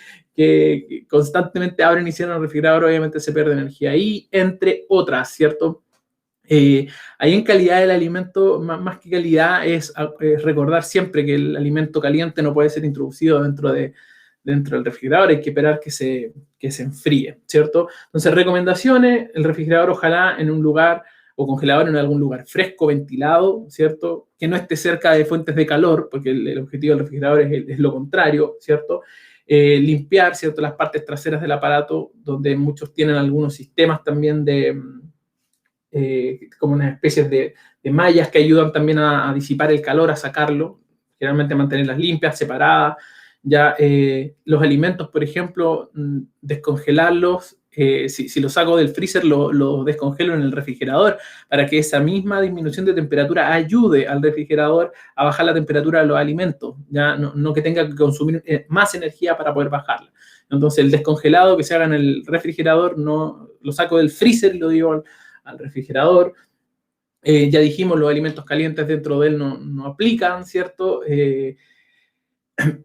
constantemente abren y cierran el refrigerador, obviamente se pierde energía ahí, entre otras, ¿cierto? Ahí en calidad del alimento, más que calidad, es recordar siempre que el alimento caliente no puede ser introducido dentro del refrigerador, hay que esperar que se enfríe, ¿cierto? Entonces, recomendaciones, el refrigerador ojalá en un lugar o congelador en algún lugar fresco, ventilado, ¿cierto? Que no esté cerca de fuentes de calor, porque el objetivo del refrigerador es lo contrario, ¿cierto? Limpiar, ¿cierto?, las partes traseras del aparato, donde muchos tienen algunos sistemas también como unas especies de mallas que ayudan también a disipar el calor, a sacarlo, generalmente mantenerlas limpias, separadas. Ya los alimentos, por ejemplo, descongelarlos, si los saco del freezer, los descongelo en el refrigerador para que esa misma disminución de temperatura ayude al refrigerador a bajar la temperatura de los alimentos, ya no que tenga que consumir más energía para poder bajarla. Entonces, el descongelado que se haga en el refrigerador, no lo saco del freezer y lo digo al refrigerador. Ya dijimos, los alimentos calientes dentro de él no aplican, ¿cierto?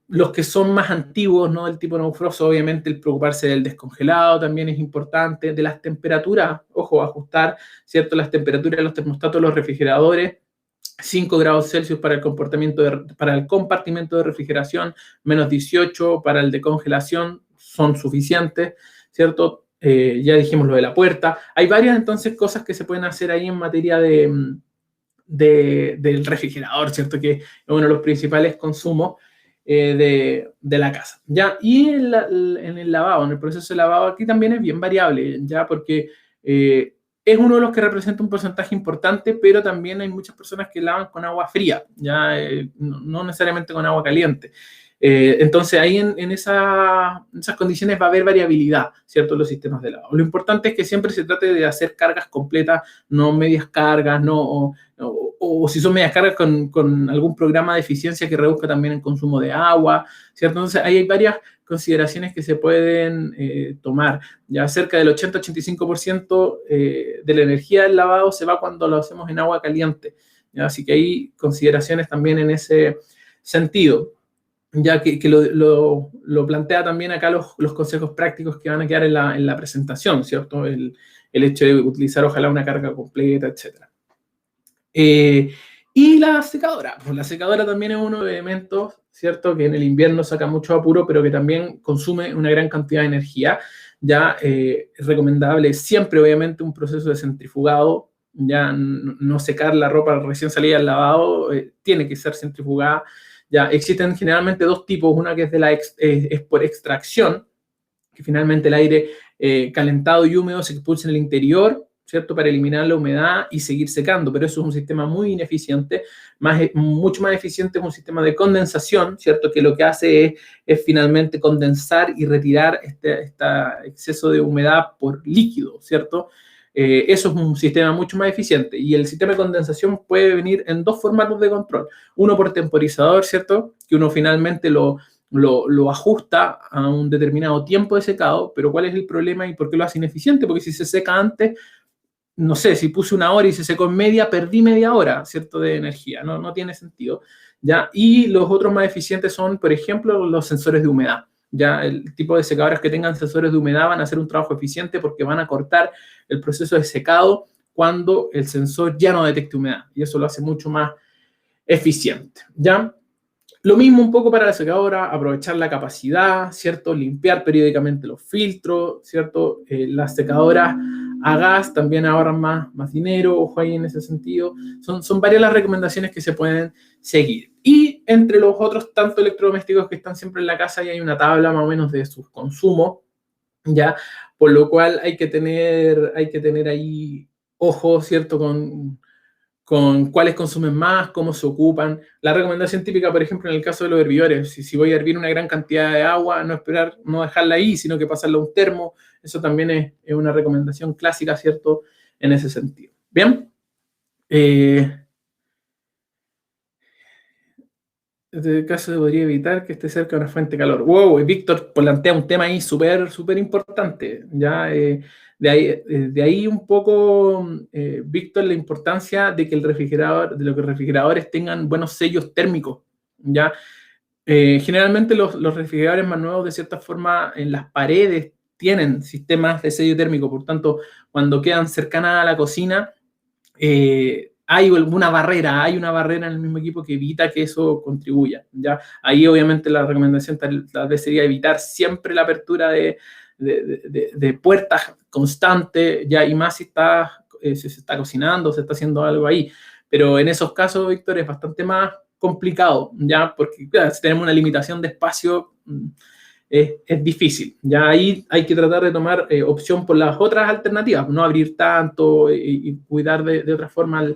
Los que son más antiguos, ¿no?, del tipo neufroso, obviamente el preocuparse del descongelado también es importante, de las temperaturas, ojo, ajustar, ¿cierto?, las temperaturas de los termostatos de los refrigeradores, 5 grados Celsius para el compartimento de refrigeración, menos 18 para el de congelación, son suficientes, ¿cierto? Ya dijimos lo de la puerta. Hay varias, entonces, cosas que se pueden hacer ahí en materia del refrigerador, ¿cierto?, que es uno de los principales consumos de la casa, ¿ya? Y en el lavado, en el proceso de lavado, aquí también es bien variable, ¿ya? Porque es uno de los que representa un porcentaje importante, pero también hay muchas personas que lavan con agua fría, ¿ya? No necesariamente con agua caliente. Entonces, ahí en esas condiciones va a haber variabilidad, ¿cierto?, en los sistemas de lavado. Lo importante es que siempre se trate de hacer cargas completas, no medias cargas, o si son medias cargas con algún programa de eficiencia que reduzca también el consumo de agua, ¿cierto? Entonces, ahí hay varias consideraciones que se pueden tomar. Ya cerca del 80-85% de la energía del lavado se va cuando lo hacemos en agua caliente, ¿ya? Así que hay consideraciones también en ese sentido, ya que lo plantea también acá los consejos prácticos que van a quedar en la presentación, ¿cierto? El hecho de utilizar ojalá una carga completa, etc. Y la secadora. Pues la secadora también es uno de los elementos, ¿cierto?, que en el invierno saca mucho apuro, pero que también consume una gran cantidad de energía. Ya es recomendable siempre, obviamente, un proceso de centrifugado. Ya no secar la ropa recién salida del lavado, tiene que ser centrifugada. Ya existen generalmente dos tipos, una que es por extracción, que finalmente el aire calentado y húmedo se expulsa en el interior, ¿cierto?, para eliminar la humedad y seguir secando, pero eso es un sistema muy ineficiente. Mucho más eficiente es un sistema de condensación, ¿cierto?, que lo que hace es finalmente condensar y retirar este exceso de humedad por líquido, ¿cierto? Eso es un sistema mucho más eficiente, y el sistema de condensación puede venir en dos formatos de control. Uno por temporizador, ¿cierto?, que uno finalmente lo ajusta a un determinado tiempo de secado, pero ¿cuál es el problema y por qué lo hace ineficiente? Porque si se seca antes, no sé, si puse 1 hora y se secó en media, perdí media hora, ¿cierto?, de energía, no tiene sentido, ¿ya? Y los otros más eficientes son, por ejemplo, los sensores de humedad. Ya el tipo de secadoras que tengan sensores de humedad van a hacer un trabajo eficiente porque van a cortar el proceso de secado cuando el sensor ya no detecte humedad, y eso lo hace mucho más eficiente, ¿ya? Lo mismo un poco para la secadora, aprovechar la capacidad, ¿cierto? Limpiar periódicamente los filtros, ¿cierto? Las secadoras a gas también ahorran más dinero, ojo ahí en ese sentido. Son varias las recomendaciones que se pueden seguir. Y entre los otros tantos electrodomésticos que están siempre en la casa, ya hay una tabla más o menos de sus consumos, ¿ya? Por lo cual hay que tener ahí ojo, ¿cierto?, con cuáles consumen más, cómo se ocupan. La recomendación típica, por ejemplo, en el caso de los hervidores, si voy a hervir una gran cantidad de agua, no dejarla ahí, sino que pasarla a un termo. Eso también es una recomendación clásica, ¿cierto?, en ese sentido. Bien. En este caso se podría evitar que esté cerca de una fuente de calor. Wow, y Víctor plantea un tema ahí súper, súper importante. ¿Ya? De ahí un poco, Víctor, la importancia de que de los refrigeradores tengan buenos sellos térmicos. ¿Ya? Generalmente los refrigeradores más nuevos, de cierta forma, en las paredes tienen sistemas de sello térmico. Por tanto, cuando quedan cercanas a la cocina, hay una barrera en el mismo equipo que evita que eso contribuya, ¿ya? Ahí obviamente la recomendación tal vez sería evitar siempre la apertura de puertas constantes, ¿ya? Y más si se está cocinando, se está haciendo algo ahí. Pero en esos casos, Víctor, es bastante más complicado, ¿ya? Porque claro, si tenemos una limitación de espacio, es difícil. Ya ahí hay que tratar de tomar opción por las otras alternativas, no abrir tanto y cuidar de otra forma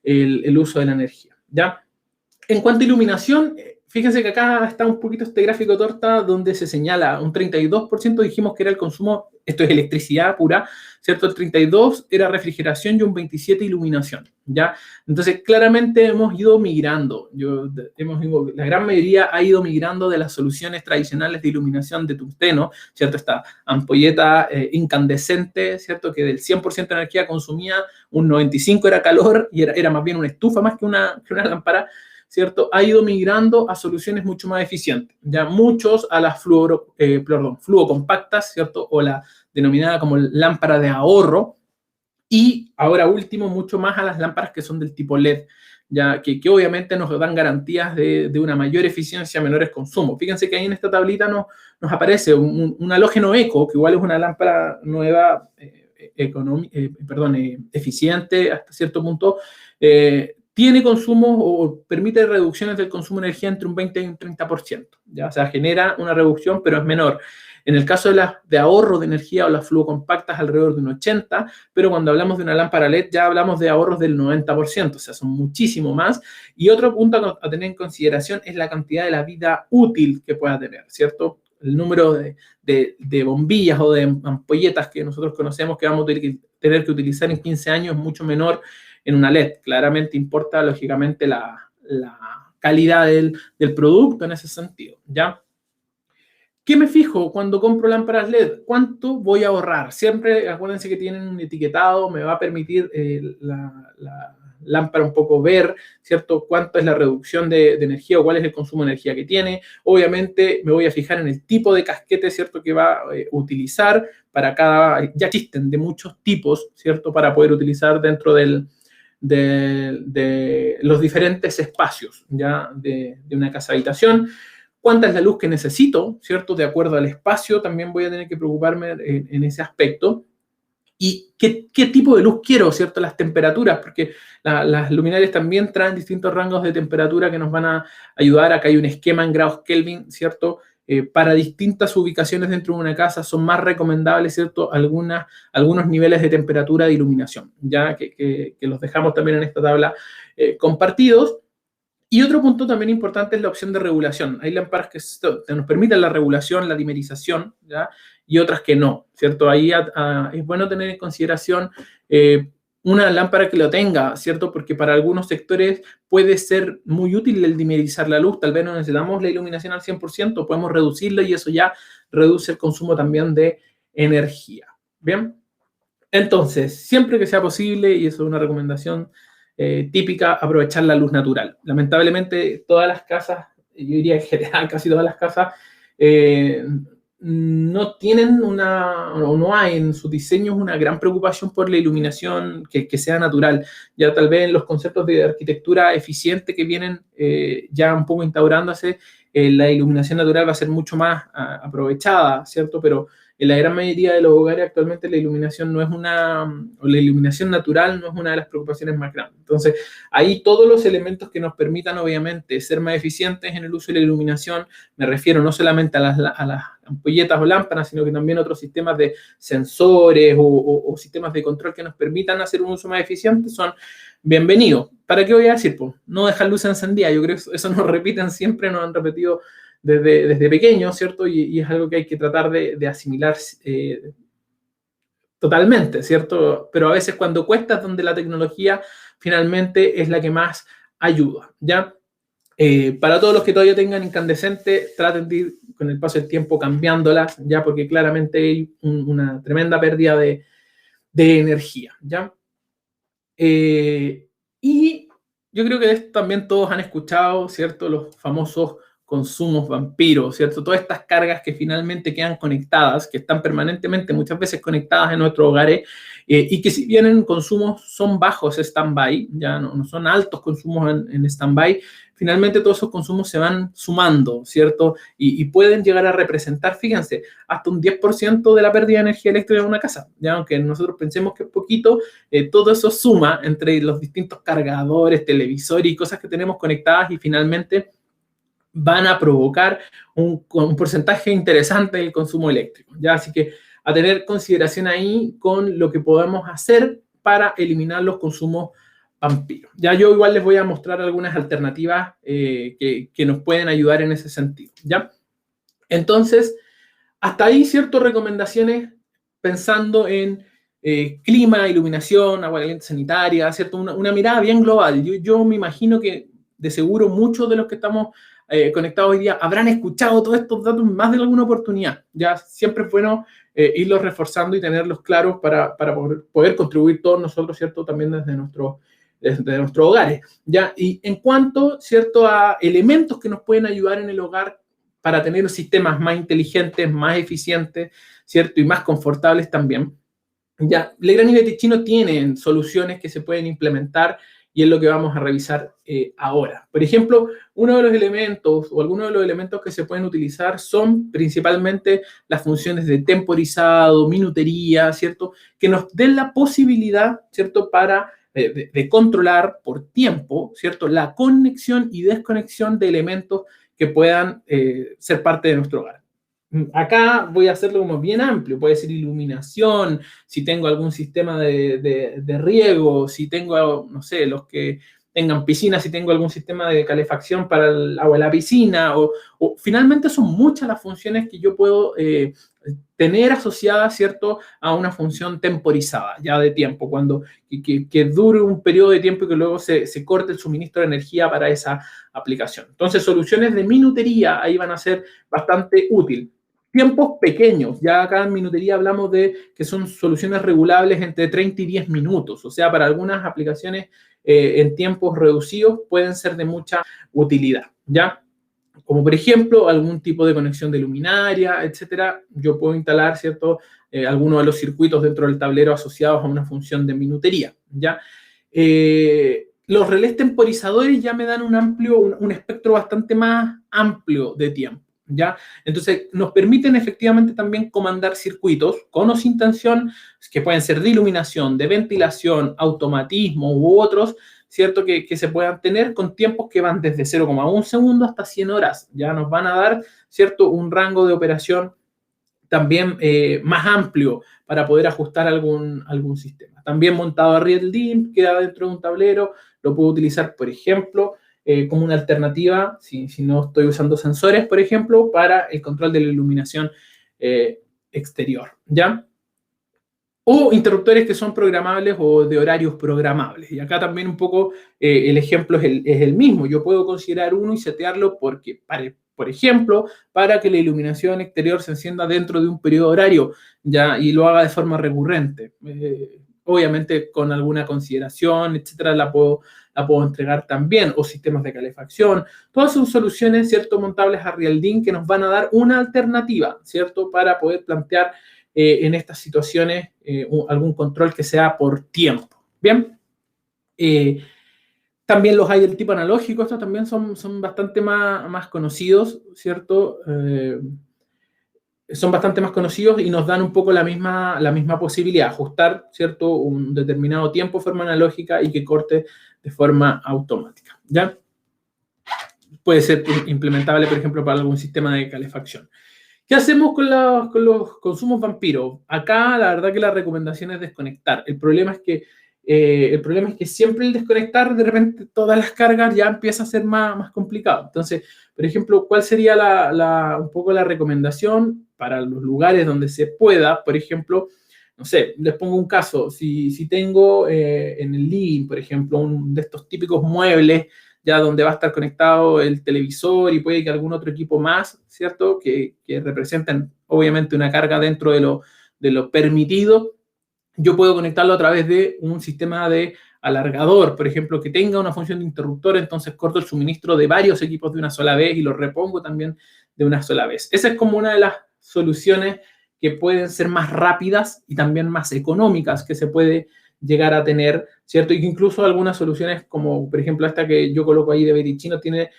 el uso de la energía. ¿Ya? En cuanto a iluminación, fíjense que acá está un poquito este gráfico torta donde se señala un 32% dijimos que era el consumo, esto es electricidad pura, ¿cierto? El 32% era refrigeración y un 27% iluminación, ¿ya? Entonces, claramente hemos ido migrando, la gran mayoría ha ido migrando de las soluciones tradicionales de iluminación de tungsteno, ¿cierto? Esta ampolleta incandescente, ¿cierto? Que del 100% de energía consumía, un 95% era calor y era más bien una estufa más que una lámpara, ¿cierto? Ha ido migrando a soluciones mucho más eficientes. Ya muchos a las fluocompactas, ¿cierto? O la denominada como lámpara de ahorro. Y ahora último, mucho más a las lámparas que son del tipo LED, ya que obviamente nos dan garantías de una mayor eficiencia, menores consumos. Fíjense que ahí en esta tablita nos aparece un halógeno eco, que igual es una lámpara nueva, eficiente hasta cierto punto, tiene consumo o permite reducciones del consumo de energía entre un 20 y un 30%. ¿Ya? O sea, genera una reducción, pero es menor. En el caso de ahorro de energía o las fluocompactas, alrededor de un 80%, pero cuando hablamos de una lámpara LED ya hablamos de ahorros del 90%, o sea, son muchísimo más. Y otro punto a tener en consideración es la cantidad de la vida útil que pueda tener, ¿cierto? El número de bombillas o de ampolletas que nosotros conocemos que vamos a tener que utilizar en 15 años es mucho menor en una LED. Claramente importa, lógicamente, la calidad del producto en ese sentido, ¿ya? ¿Qué me fijo cuando compro lámparas LED? ¿Cuánto voy a ahorrar? Siempre acuérdense que tienen un etiquetado, me va a permitir la lámpara un poco ver, ¿cierto? Cuánto es la reducción de energía o cuál es el consumo de energía que tiene. Obviamente me voy a fijar en el tipo de casquete, ¿cierto? Que va a utilizar para ya existen de muchos tipos, ¿cierto? Para poder utilizar dentro de los diferentes espacios, ¿ya? De una casa habitación. ¿Cuánta es la luz que necesito, ¿cierto? De acuerdo al espacio, también voy a tener que preocuparme en ese aspecto. ¿Y qué tipo de luz quiero, ¿cierto? Las temperaturas, porque las luminarias también traen distintos rangos de temperatura que nos van a ayudar. Acá hay un esquema en grados Kelvin, ¿cierto? Para distintas ubicaciones dentro de una casa son más recomendables, ¿cierto? Algunos niveles de temperatura de iluminación, ya que los dejamos también en esta tabla compartidos. Y otro punto también importante es la opción de regulación. Hay lámparas que nos permiten la regulación, la dimerización, ¿ya? Y otras que no, ¿cierto? Ahí es bueno tener en consideración una lámpara que lo tenga, ¿cierto? Porque para algunos sectores puede ser muy útil el dimerizar la luz. Tal vez no necesitamos la iluminación al 100%, podemos reducirla y eso ya reduce el consumo también de energía. ¿Bien? Entonces, siempre que sea posible, y eso es una recomendación típica, aprovechar la luz natural. Lamentablemente, todas las casas, yo diría en general casi todas las casas, no tienen o no hay en sus diseños una gran preocupación por la iluminación que sea natural. Ya tal vez en los conceptos de arquitectura eficiente que vienen ya un poco instaurándose, la iluminación natural va a ser mucho más aprovechada, ¿cierto? Pero en la gran mayoría de los hogares actualmente la iluminación la iluminación natural no es una de las preocupaciones más grandes. Entonces, ahí todos los elementos que nos permitan, obviamente, ser más eficientes en el uso de la iluminación, me refiero no solamente a las ampolletas o lámparas, sino que también otros sistemas de sensores o sistemas de control que nos permitan hacer un uso más eficiente, son bienvenidos. ¿Para qué voy a decir? Pues no dejar luz encendida. Yo creo que eso nos repiten siempre, nos han repetido desde pequeños, ¿cierto? Y es algo que hay que tratar de asimilar totalmente, ¿cierto? Pero a veces cuando cuesta es donde la tecnología finalmente es la que más ayuda, ¿ya? Para todos los que todavía tengan incandescente, traten de ir con el paso del tiempo cambiándolas, ¿ya? Porque claramente hay una tremenda pérdida de energía, ¿ya? Y yo creo que de esto también todos han escuchado, ¿cierto? Los famosos consumos vampiros, ¿cierto? Todas estas cargas que finalmente quedan conectadas, que están permanentemente, muchas veces conectadas en nuestros hogares, y que si bien en consumos son bajos stand-by, ya no son altos consumos en stand-by, finalmente todos esos consumos se van sumando, ¿cierto? Y pueden llegar a representar, fíjense, hasta un 10% de la pérdida de energía eléctrica en una casa, ya aunque nosotros pensemos que es poquito, todo eso suma entre los distintos cargadores, televisores y cosas que tenemos conectadas y finalmente van a provocar un porcentaje interesante del consumo eléctrico, ¿ya? Así que a tener consideración ahí con lo que podemos hacer para eliminar los consumos vampiros. Ya yo igual les voy a mostrar algunas alternativas que nos pueden ayudar en ese sentido, ¿ya? Entonces, hasta ahí, ciertas recomendaciones pensando en clima, iluminación, agua caliente sanitaria, ¿cierto? Una mirada bien global. Yo me imagino que de seguro muchos de los que estamos conectados hoy día habrán escuchado todos estos datos más de alguna oportunidad. Ya siempre es bueno irlos reforzando y tenerlos claros para poder contribuir todos nosotros, ¿cierto? También desde nuestros hogares. ¿Ya? Y en cuanto, ¿cierto?, a elementos que nos pueden ayudar en el hogar para tener sistemas más inteligentes, más eficientes, ¿cierto? Y más confortables también. Ya, Legrand y Bertolini tienen soluciones que se pueden implementar y es lo que vamos a revisar ahora. Por ejemplo, uno de los elementos o algunos de los elementos que se pueden utilizar son principalmente las funciones de temporizado, minutería, ¿cierto? Que nos den la posibilidad, ¿cierto?, para de controlar por tiempo, ¿cierto?, la conexión y desconexión de elementos que puedan ser parte de nuestro hogar. Acá voy a hacerlo como bien amplio, puede ser iluminación, si tengo algún sistema de riego, si tengo, no sé, los que tengan piscina, si tengo algún sistema de calefacción para el agua de la piscina, o finalmente son muchas las funciones que yo puedo tener asociadas, ¿cierto?, a una función temporizada, ya de tiempo, cuando que dure un periodo de tiempo y que luego se corte el suministro de energía para esa aplicación. Entonces, soluciones de minutería ahí van a ser bastante útiles. Tiempos pequeños, ya acá en minutería hablamos de que son soluciones regulables entre 30 y 10 minutos, o sea, para algunas aplicaciones en tiempos reducidos pueden ser de mucha utilidad, ¿ya? Como por ejemplo, algún tipo de conexión de luminaria, etcétera. Yo puedo instalar, ¿cierto?, algunos de los circuitos dentro del tablero asociados a una función de minutería, ¿ya? Los relés temporizadores ya me dan un espectro bastante más amplio de tiempo, ¿ya? Entonces, nos permiten efectivamente también comandar circuitos con o sin tensión, que pueden ser de iluminación, de ventilación, automatismo u otros, ¿cierto?, que se puedan tener con tiempos que van desde 0,1 segundo hasta 100 horas. Ya nos van a dar, ¿cierto?, un rango de operación también más amplio para poder ajustar algún sistema. También montado a Real DIMM, queda dentro de un tablero, lo puedo utilizar, por ejemplo, como una alternativa, si no estoy usando sensores, por ejemplo, para el control de la iluminación exterior, ¿ya? O interruptores que son programables o de horarios programables. Y acá también un poco el ejemplo es el mismo. Yo puedo considerar uno y setearlo por ejemplo, para que la iluminación exterior se encienda dentro de un periodo horario, ¿ya? Y lo haga de forma recurrente. Obviamente con alguna consideración, etcétera, la puedo entregar también, o sistemas de calefacción. Todas son soluciones, ¿cierto?, montables a Real DIMM que nos van a dar una alternativa, ¿cierto?, para poder plantear en estas situaciones algún control que sea por tiempo. Bien. También los hay del tipo analógico, estos también son bastante más conocidos, ¿cierto? Son bastante más conocidos y nos dan un poco la misma posibilidad, ajustar, ¿cierto?, un determinado tiempo de forma analógica y que corte de forma automática, ¿ya? Puede ser implementable, por ejemplo, para algún sistema de calefacción. ¿Qué hacemos con los consumos vampiros? Acá la verdad que la recomendación es desconectar. El problema es que siempre el desconectar, de repente todas las cargas ya empieza a ser más complicado. Entonces, por ejemplo, ¿cuál sería un poco la recomendación para los lugares donde se pueda? Por ejemplo, no sé, les pongo un caso, si tengo en el living, por ejemplo, un de estos típicos muebles, ya donde va a estar conectado el televisor y puede que algún otro equipo más, ¿cierto? Que representen obviamente una carga dentro de lo permitido, yo puedo conectarlo a través de un sistema de alargador, por ejemplo, que tenga una función de interruptor, entonces corto el suministro de varios equipos de una sola vez y lo repongo también de una sola vez. Esa es como una de las soluciones que pueden ser más rápidas y también más económicas que se puede llegar a tener, ¿cierto? Y que incluso algunas soluciones, como por ejemplo esta que yo coloco ahí de Verichino, tiene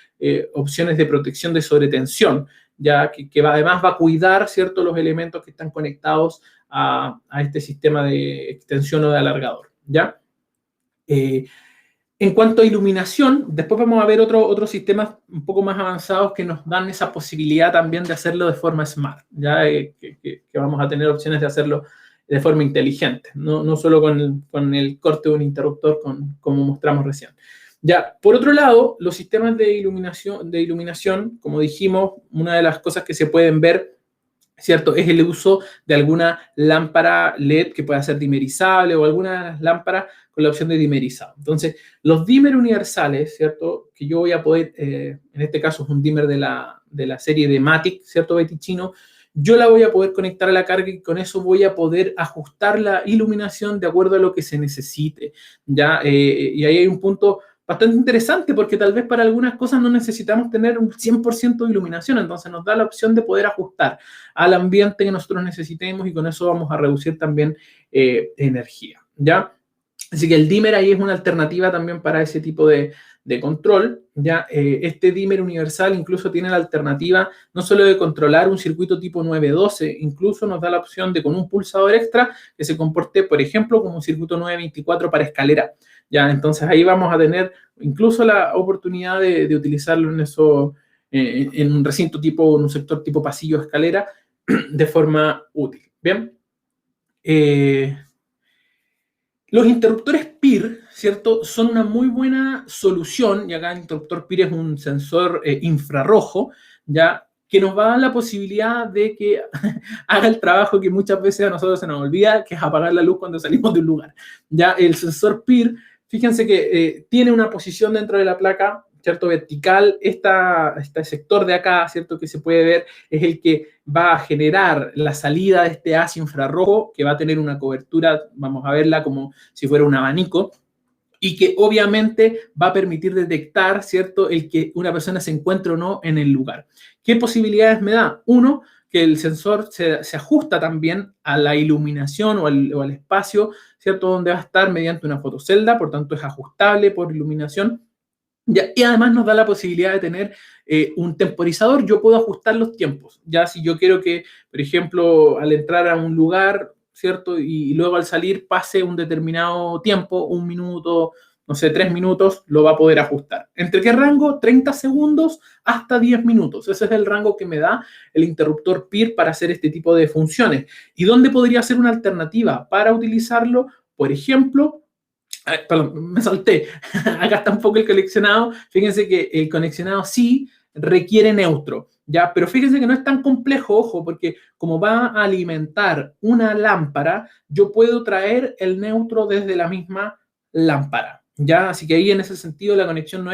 opciones de protección de sobretensión, ya que además va a cuidar, ¿cierto?, los elementos que están conectados a este sistema de extensión o de alargador, ¿ya? En cuanto a iluminación, después vamos a ver otros sistemas un poco más avanzados que nos dan esa posibilidad también de hacerlo de forma smart, ¿ya? Que vamos a tener opciones de hacerlo de forma inteligente, no solo con el corte de un interruptor como mostramos recién. Ya, por otro lado, los sistemas de iluminación, como dijimos, una de las cosas que se pueden ver, ¿cierto?, es el uso de alguna lámpara LED que pueda ser dimerizable o alguna lámpara con la opción de dimerizado. Entonces, los dimmer universales, ¿cierto?, que yo voy a poder, en este caso es un dimmer de la serie de Matic, ¿cierto?, Verichino, yo la voy a poder conectar a la carga y con eso voy a poder ajustar la iluminación de acuerdo a lo que se necesite, ¿ya? Y ahí hay un punto bastante interesante porque tal vez para algunas cosas no necesitamos tener un 100% de iluminación, entonces nos da la opción de poder ajustar al ambiente que nosotros necesitemos y con eso vamos a reducir también energía, ¿ya? Así que el dimmer ahí es una alternativa también para ese tipo de control, ¿ya? Este dimmer universal incluso tiene la alternativa no solo de controlar un circuito tipo 912, incluso nos da la opción de con un pulsador extra que se comporte, por ejemplo, como un circuito 924 para escalera, ¿ya? Entonces ahí vamos a tener incluso la oportunidad de utilizarlo en un recinto tipo, en un sector tipo pasillo escalera de forma útil, ¿bien? Los interruptores PIR, ¿cierto?, son una muy buena solución, y acá el interruptor PIR es un sensor infrarrojo, ¿ya?, que nos va a dar la posibilidad de que haga el trabajo que muchas veces a nosotros se nos olvida, que es apagar la luz cuando salimos de un lugar. Ya el sensor PIR, fíjense que tiene una posición dentro de la placa, ¿cierto?, vertical. Este sector de acá, ¿cierto?, que se puede ver, es el que va a generar la salida de este haz infrarrojo, que va a tener una cobertura, vamos a verla como si fuera un abanico, y que obviamente va a permitir detectar, ¿cierto?, el que una persona se encuentre o no en el lugar. ¿Qué posibilidades me da? Uno, que el sensor se ajusta también a la iluminación o al espacio, ¿cierto?, donde va a estar mediante una fotocelda, por tanto es ajustable por iluminación. Ya, y además nos da la posibilidad de tener un temporizador. Yo puedo ajustar los tiempos. Ya si yo quiero que, por ejemplo, al entrar a un lugar, ¿cierto?, y luego al salir pase un determinado tiempo, 1 minuto, no sé, 3 minutos, lo va a poder ajustar. ¿Entre qué rango? 30 segundos hasta 10 minutos. Ese es el rango que me da el interruptor PIR para hacer este tipo de funciones. ¿Y dónde podría ser una alternativa para utilizarlo? Por ejemplo, perdón, me salté. Acá está un poco el coleccionado. Fíjense que el conexionado sí requiere neutro, ¿ya? Pero fíjense que no es tan complejo, ojo, porque como va a alimentar una lámpara, yo puedo traer el neutro desde la misma lámpara, ¿ya? Así que ahí en ese sentido la conexión no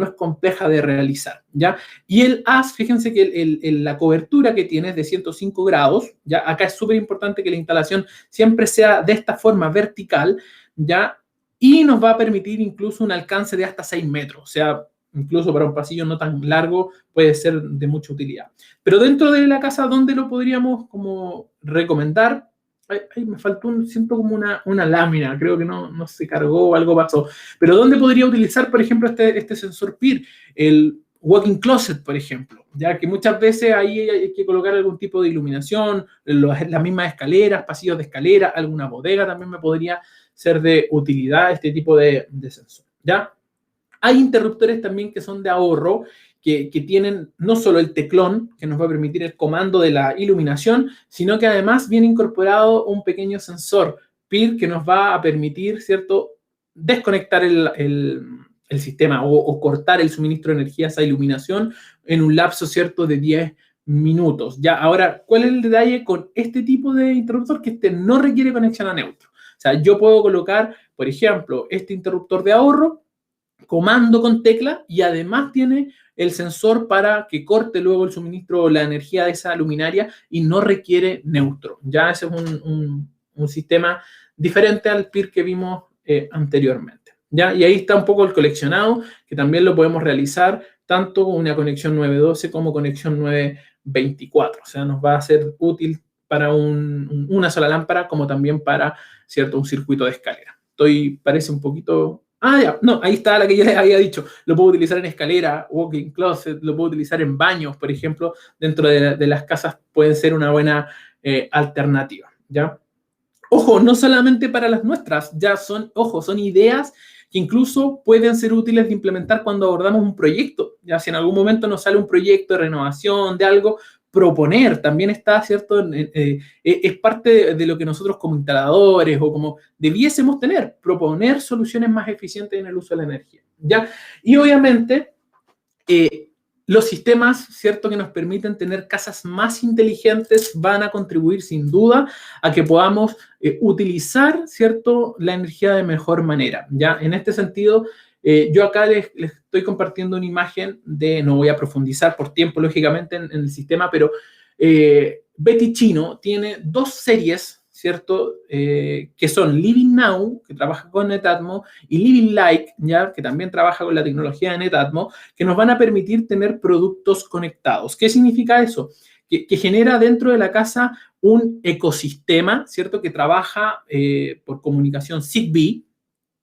es compleja de realizar, ¿ya? Y el haz, fíjense que la cobertura que tiene es de 105 grados, ¿ya? Acá es súper importante que la instalación siempre sea de esta forma vertical, ¿ya? Y nos va a permitir incluso un alcance de hasta 6 metros, o sea, incluso para un pasillo no tan largo puede ser de mucha utilidad. Pero dentro de la casa, ¿dónde lo podríamos como recomendar? Ay, me faltó, siento como una lámina, creo que no se cargó o algo pasó. Pero ¿dónde podría utilizar, por ejemplo, este sensor PIR? El walk-in closet, por ejemplo, ya que muchas veces ahí hay que colocar algún tipo de iluminación, las mismas escaleras, pasillos de escalera, alguna bodega también me podría ser de utilidad este tipo de sensor, ¿ya? Hay interruptores también que son de ahorro, que tienen no solo el teclón, que nos va a permitir el comando de la iluminación, sino que además viene incorporado un pequeño sensor PIR que nos va a permitir, ¿cierto?, desconectar el sistema o cortar el suministro de energía a esa iluminación en un lapso, ¿cierto?, de 10 minutos. Ya, ahora, ¿cuál es el detalle con este tipo de interruptor? Que este no requiere conexión a neutro. O sea, yo puedo colocar, por ejemplo, este interruptor de ahorro, comando con tecla, y además tiene el sensor para que corte luego el suministro o la energía de esa luminaria y no requiere neutro. Ya ese es un sistema diferente al PIR que vimos anteriormente. ¿Ya? Y ahí está un poco el coleccionado, que también lo podemos realizar tanto con una conexión 912 como conexión 924. O sea, nos va a ser útil para una sola lámpara como también para, ¿cierto?, un circuito de escalera. Parece un poquito... Ah, ya, no, ahí está la que ya les había dicho. Lo puedo utilizar en escalera, walk-in closet, lo puedo utilizar en baños, por ejemplo. Dentro de las casas pueden ser una buena alternativa, ¿ya? Ojo, no solamente para las nuestras, son ideas que incluso pueden ser útiles de implementar cuando abordamos un proyecto. Ya si en algún momento nos sale un proyecto de renovación, de algo, proponer también está, ¿cierto? Es parte de lo que nosotros como instaladores o como debiésemos tener, proponer soluciones más eficientes en el uso de la energía, ¿ya? Y obviamente, los sistemas, ¿cierto?, que nos permiten tener casas más inteligentes van a contribuir sin duda a que podamos utilizar, ¿cierto?, la energía de mejor manera, ¿ya? En este sentido, yo acá les estoy compartiendo una imagen no voy a profundizar por tiempo, lógicamente, en el sistema, pero Betty Chino tiene dos series, ¿cierto?, que son Living Now, que trabaja con Netatmo, y Living Like, ¿ya?, que también trabaja con la tecnología de Netatmo, que nos van a permitir tener productos conectados. ¿Qué significa eso? Que genera dentro de la casa un ecosistema, ¿cierto?, que trabaja por comunicación Zigbee,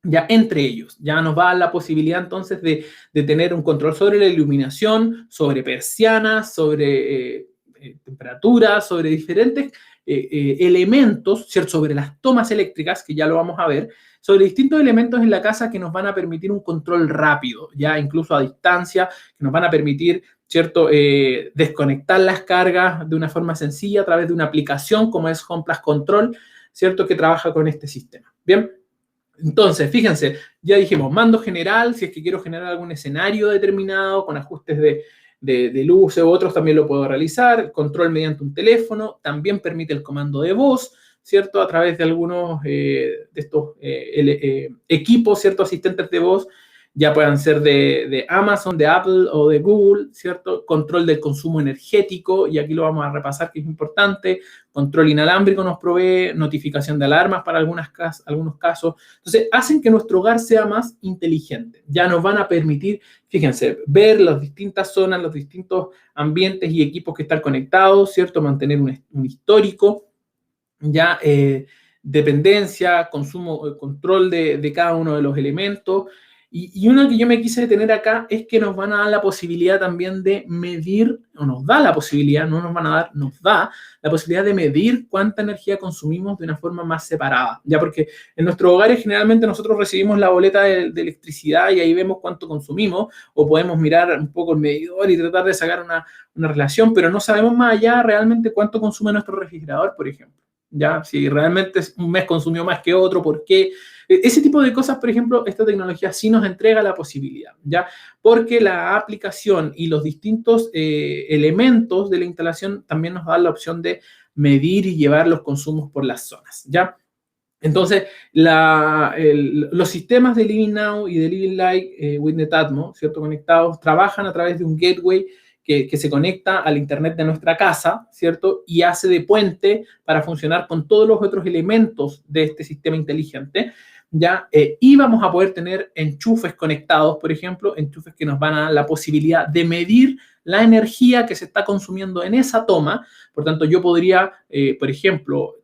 ya entre ellos. Ya nos va a dar la posibilidad entonces de tener un control sobre la iluminación, sobre persianas, sobre temperatura, sobre diferentes elementos, ¿cierto?, sobre las tomas eléctricas, que ya lo vamos a ver, sobre distintos elementos en la casa que nos van a permitir un control rápido, ya incluso a distancia, que nos van a permitir, ¿cierto?, desconectar las cargas de una forma sencilla a través de una aplicación como es Home Plus Control, ¿cierto?, que trabaja con este sistema. Bien. Entonces, fíjense, ya dijimos, mando general, si es que quiero generar algún escenario determinado con ajustes de luces u otros, también lo puedo realizar. Control mediante un teléfono, también permite el comando de voz, ¿cierto? A través de algunos de estos equipos, ¿cierto? Asistentes de voz, ya puedan ser de Amazon, de Apple o de Google, ¿cierto? Control del consumo energético, y aquí lo vamos a repasar, que es importante. Control inalámbrico nos provee, notificación de alarmas para algunos casos. Entonces, hacen que nuestro hogar sea más inteligente. Ya nos van a permitir, fíjense, ver las distintas zonas, los distintos ambientes y equipos que están conectados, ¿cierto? Mantener un histórico, ya dependencia, consumo, control de cada uno de los elementos. Y una que yo me quise detener acá es que nos van a dar la posibilidad también de medir, o nos da la posibilidad, no nos van a dar, nos da la posibilidad de medir cuánta energía consumimos de una forma más separada, ya, porque en nuestros hogares generalmente nosotros recibimos la boleta de electricidad y ahí vemos cuánto consumimos, o podemos mirar un poco el medidor y tratar de sacar una relación, pero no sabemos más allá realmente cuánto consume nuestro refrigerador, por ejemplo. Ya, si realmente un mes consumió más que otro, ¿por qué? Ese tipo de cosas, por ejemplo, esta tecnología sí nos entrega la posibilidad, ¿ya? Porque la aplicación y los distintos elementos de la instalación también nos dan la opción de medir y llevar los consumos por las zonas, ¿ya? Entonces, los sistemas de Living Now y de Living Like with Netatmo, ¿cierto?, conectados, trabajan a través de un gateway que se conecta al internet de nuestra casa, ¿cierto?, y hace de puente para funcionar con todos los otros elementos de este sistema inteligente, ¿ya? Y vamos a poder tener enchufes conectados, por ejemplo, enchufes que nos van a dar la posibilidad de medir la energía que se está consumiendo en esa toma. Por tanto, yo podría, por ejemplo,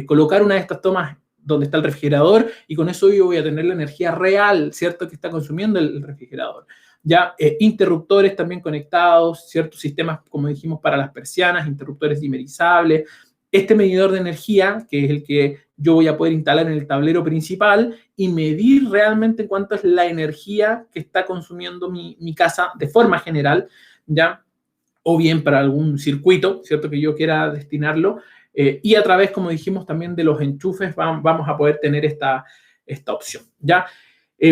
colocar una de estas tomas donde está el refrigerador, y con eso yo voy a tener la energía real, ¿cierto?, que está consumiendo el refrigerador. Ya interruptores también conectados, ciertos sistemas, como dijimos, para las persianas, interruptores dimerizables. Este medidor de energía, que es el que yo voy a poder instalar en el tablero principal y medir realmente cuánto es la energía que está consumiendo mi casa de forma general, ¿ya? O bien para algún circuito, ¿cierto?, que yo quiera destinarlo. Y a través, como dijimos, también de los enchufes vamos a poder tener esta opción, ¿ya?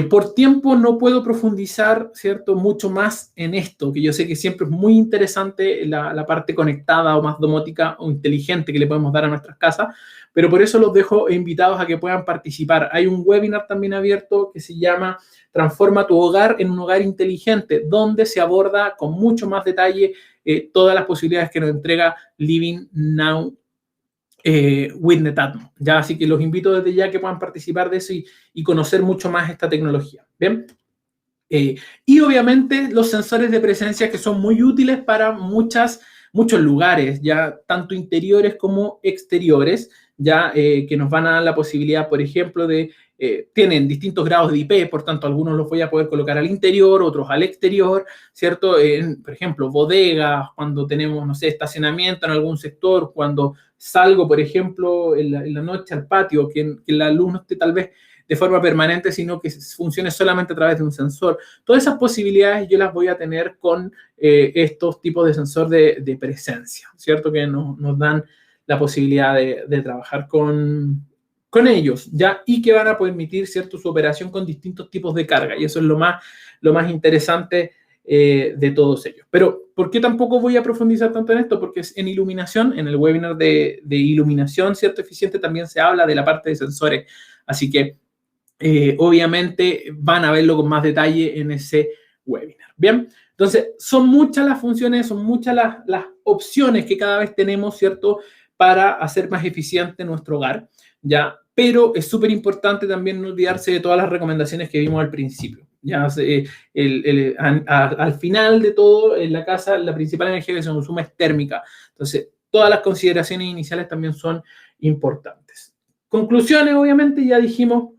Por tiempo no puedo profundizar, ¿cierto?, mucho más en esto, que yo sé que siempre es muy interesante la parte conectada o más domótica o inteligente que le podemos dar a nuestras casas, pero por eso los dejo invitados a que puedan participar. Hay un webinar también abierto que se llama Transforma tu hogar en un hogar inteligente, donde se aborda con mucho más detalle todas las posibilidades que nos entrega Living Now with Netatmo, ¿ya? Así que los invito desde ya que puedan participar de eso y conocer mucho más esta tecnología, ¿bien? Y obviamente los sensores de presencia que son muy útiles para muchos lugares, ya tanto interiores como exteriores, ya que nos van a dar la posibilidad, por ejemplo, tienen distintos grados de IP, por tanto, algunos los voy a poder colocar al interior, otros al exterior, ¿cierto? Por ejemplo, bodegas, cuando tenemos, no sé, estacionamiento en algún sector, cuando salgo, por ejemplo, en la noche al patio, que la luz no esté tal vez de forma permanente, sino que funcione solamente a través de un sensor. Todas esas posibilidades yo las voy a tener con estos tipos de sensor de presencia, ¿cierto? Que nos dan la posibilidad de trabajar con ellos, ¿ya? Y que van a permitir, ¿cierto?, su operación con distintos tipos de carga. Y eso es lo más interesante de todos ellos. Pero, ¿por qué tampoco voy a profundizar tanto en esto? Porque en iluminación, en el webinar de iluminación, ¿cierto?, eficiente, también se habla de la parte de sensores. Así que, obviamente, van a verlo con más detalle en ese webinar. Bien, entonces, son muchas las funciones, son muchas las opciones que cada vez tenemos, ¿cierto?, para hacer más eficiente nuestro hogar, ¿ya? Pero es súper importante también no olvidarse de todas las recomendaciones que vimos al principio. Ya, al final de todo, en la casa, la principal energía que se consume es térmica. Entonces, todas las consideraciones iniciales también son importantes. Conclusiones, obviamente, ya dijimos,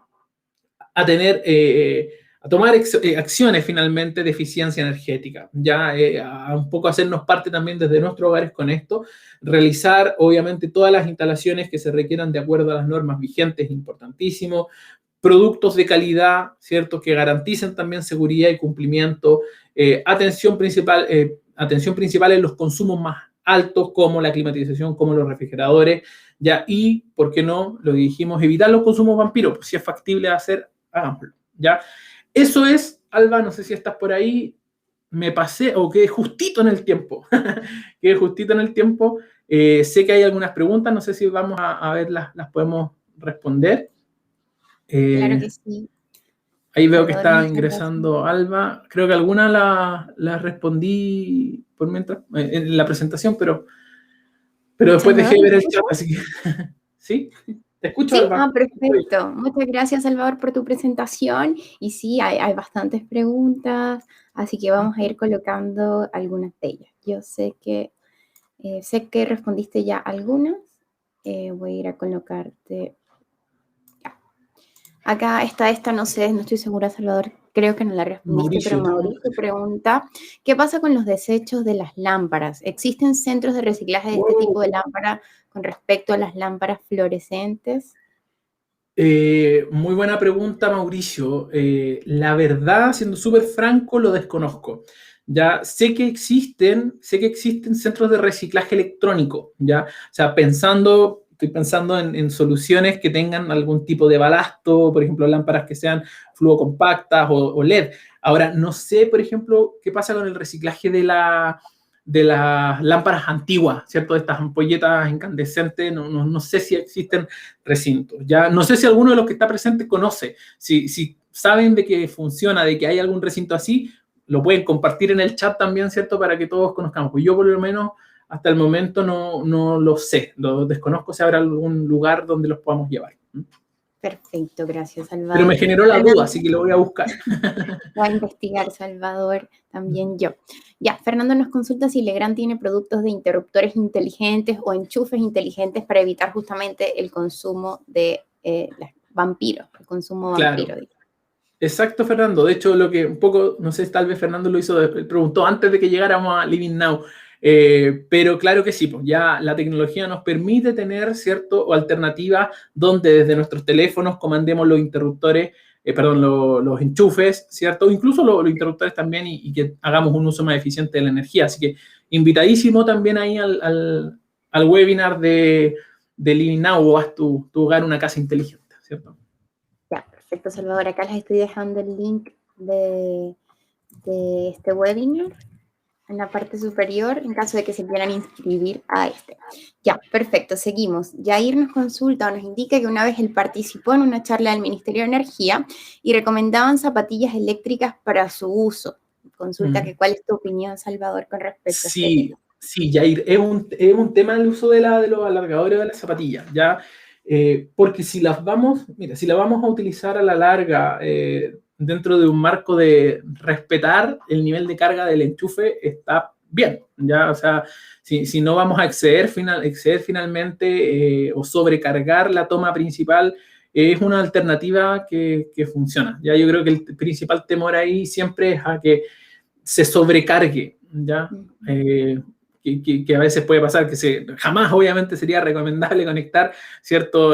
a tomar acciones finalmente de eficiencia energética, ya a un poco hacernos parte también desde nuestros hogares con esto, realizar obviamente todas las instalaciones que se requieran de acuerdo a las normas vigentes, importantísimo, productos de calidad, ¿cierto?, que garanticen también seguridad y cumplimiento, atención principal en los consumos más altos, como la climatización, como los refrigeradores, ya, y, ¿por qué no? Lo dijimos, evitar los consumos vampiros, pues si es factible hacer, hagámoslo, ¿ya? Eso es, Alba, no sé si estás por ahí, me pasé o quedé justito en el tiempo. Quedé justito en el tiempo. Sé que hay algunas preguntas, no sé si vamos a verlas, las podemos responder. Claro que sí. Ahí veo que está ingresando Alba. Creo que algunas las respondí en la presentación, pero después dejé de ver el chat, así que ¿sí? Te escucho, Sí, Alba. Perfecto. Muchas gracias, Salvador, por tu presentación. Y sí, hay bastantes preguntas, así que vamos a ir colocando algunas de ellas. Yo sé que respondiste ya algunas. Voy a ir a colocarte. Ya. Acá está esta, no sé, no estoy segura, Salvador. Creo que no la respondiste, pero Mauricio pregunta, ¿qué pasa con los desechos de las lámparas? ¿Existen centros de reciclaje de este tipo de lámpara con respecto a las lámparas fluorescentes? Muy buena pregunta, Mauricio. La verdad, siendo súper franco, lo desconozco. Ya sé que existen centros de reciclaje electrónico, ya, o sea, estoy pensando en soluciones que tengan algún tipo de balasto, por ejemplo, lámparas que sean fluocompactas o LED. Ahora, no sé, por ejemplo, qué pasa con el reciclaje de las lámparas antiguas, ¿cierto? De estas ampolletas incandescentes, no sé si existen recintos. Ya no sé si alguno de los que está presente conoce, si saben de que funciona, de que hay algún recinto así, lo pueden compartir en el chat también, ¿cierto? Para que todos conozcamos. Pues yo por lo menos hasta el momento no lo sé, lo desconozco si habrá algún lugar donde los podamos llevar. Perfecto, gracias, Salvador. Pero me generó la duda, así que lo voy a buscar. Voy a investigar, Salvador, también yo. Ya, Fernando nos consulta si Legrand tiene productos de interruptores inteligentes o enchufes inteligentes para evitar justamente el consumo de vampiros, el consumo vampiro. Claro. Exacto, Fernando. De hecho, lo que un poco, no sé, tal vez Fernando lo hizo, preguntó antes de que llegáramos a Living Now. Pero claro que sí, pues ya la tecnología nos permite tener, ¿cierto?, o alternativas donde desde nuestros teléfonos comandemos los interruptores, los enchufes, ¿cierto? O incluso los interruptores también y que hagamos un uso más eficiente de la energía. Así que invitadísimo también ahí al webinar de Living Now o haz tu hogar una casa inteligente, ¿cierto? Ya, Perfecto, Salvador. Acá les estoy dejando el link de este webinar en la parte superior, en caso de que se quieran inscribir a este. Ya, perfecto, seguimos. Yair nos consulta o nos indica que una vez él participó en una charla del Ministerio de Energía y recomendaban zapatillas eléctricas para su uso. Consulta que cuál es tu opinión, Salvador, con respecto a este tema. Sí, Jair, es un tema el uso de los alargadores de las zapatillas, ¿ya? Porque si las vamos a utilizar a la larga dentro de un marco de respetar el nivel de carga del enchufe, está bien, ¿ya? O sea, si no vamos a exceder finalmente o sobrecargar la toma principal, es una alternativa que funciona, ¿ya? Yo creo que el principal temor ahí siempre es a que se sobrecargue, ¿ya? Que a veces puede pasar, jamás obviamente sería recomendable conectar cierto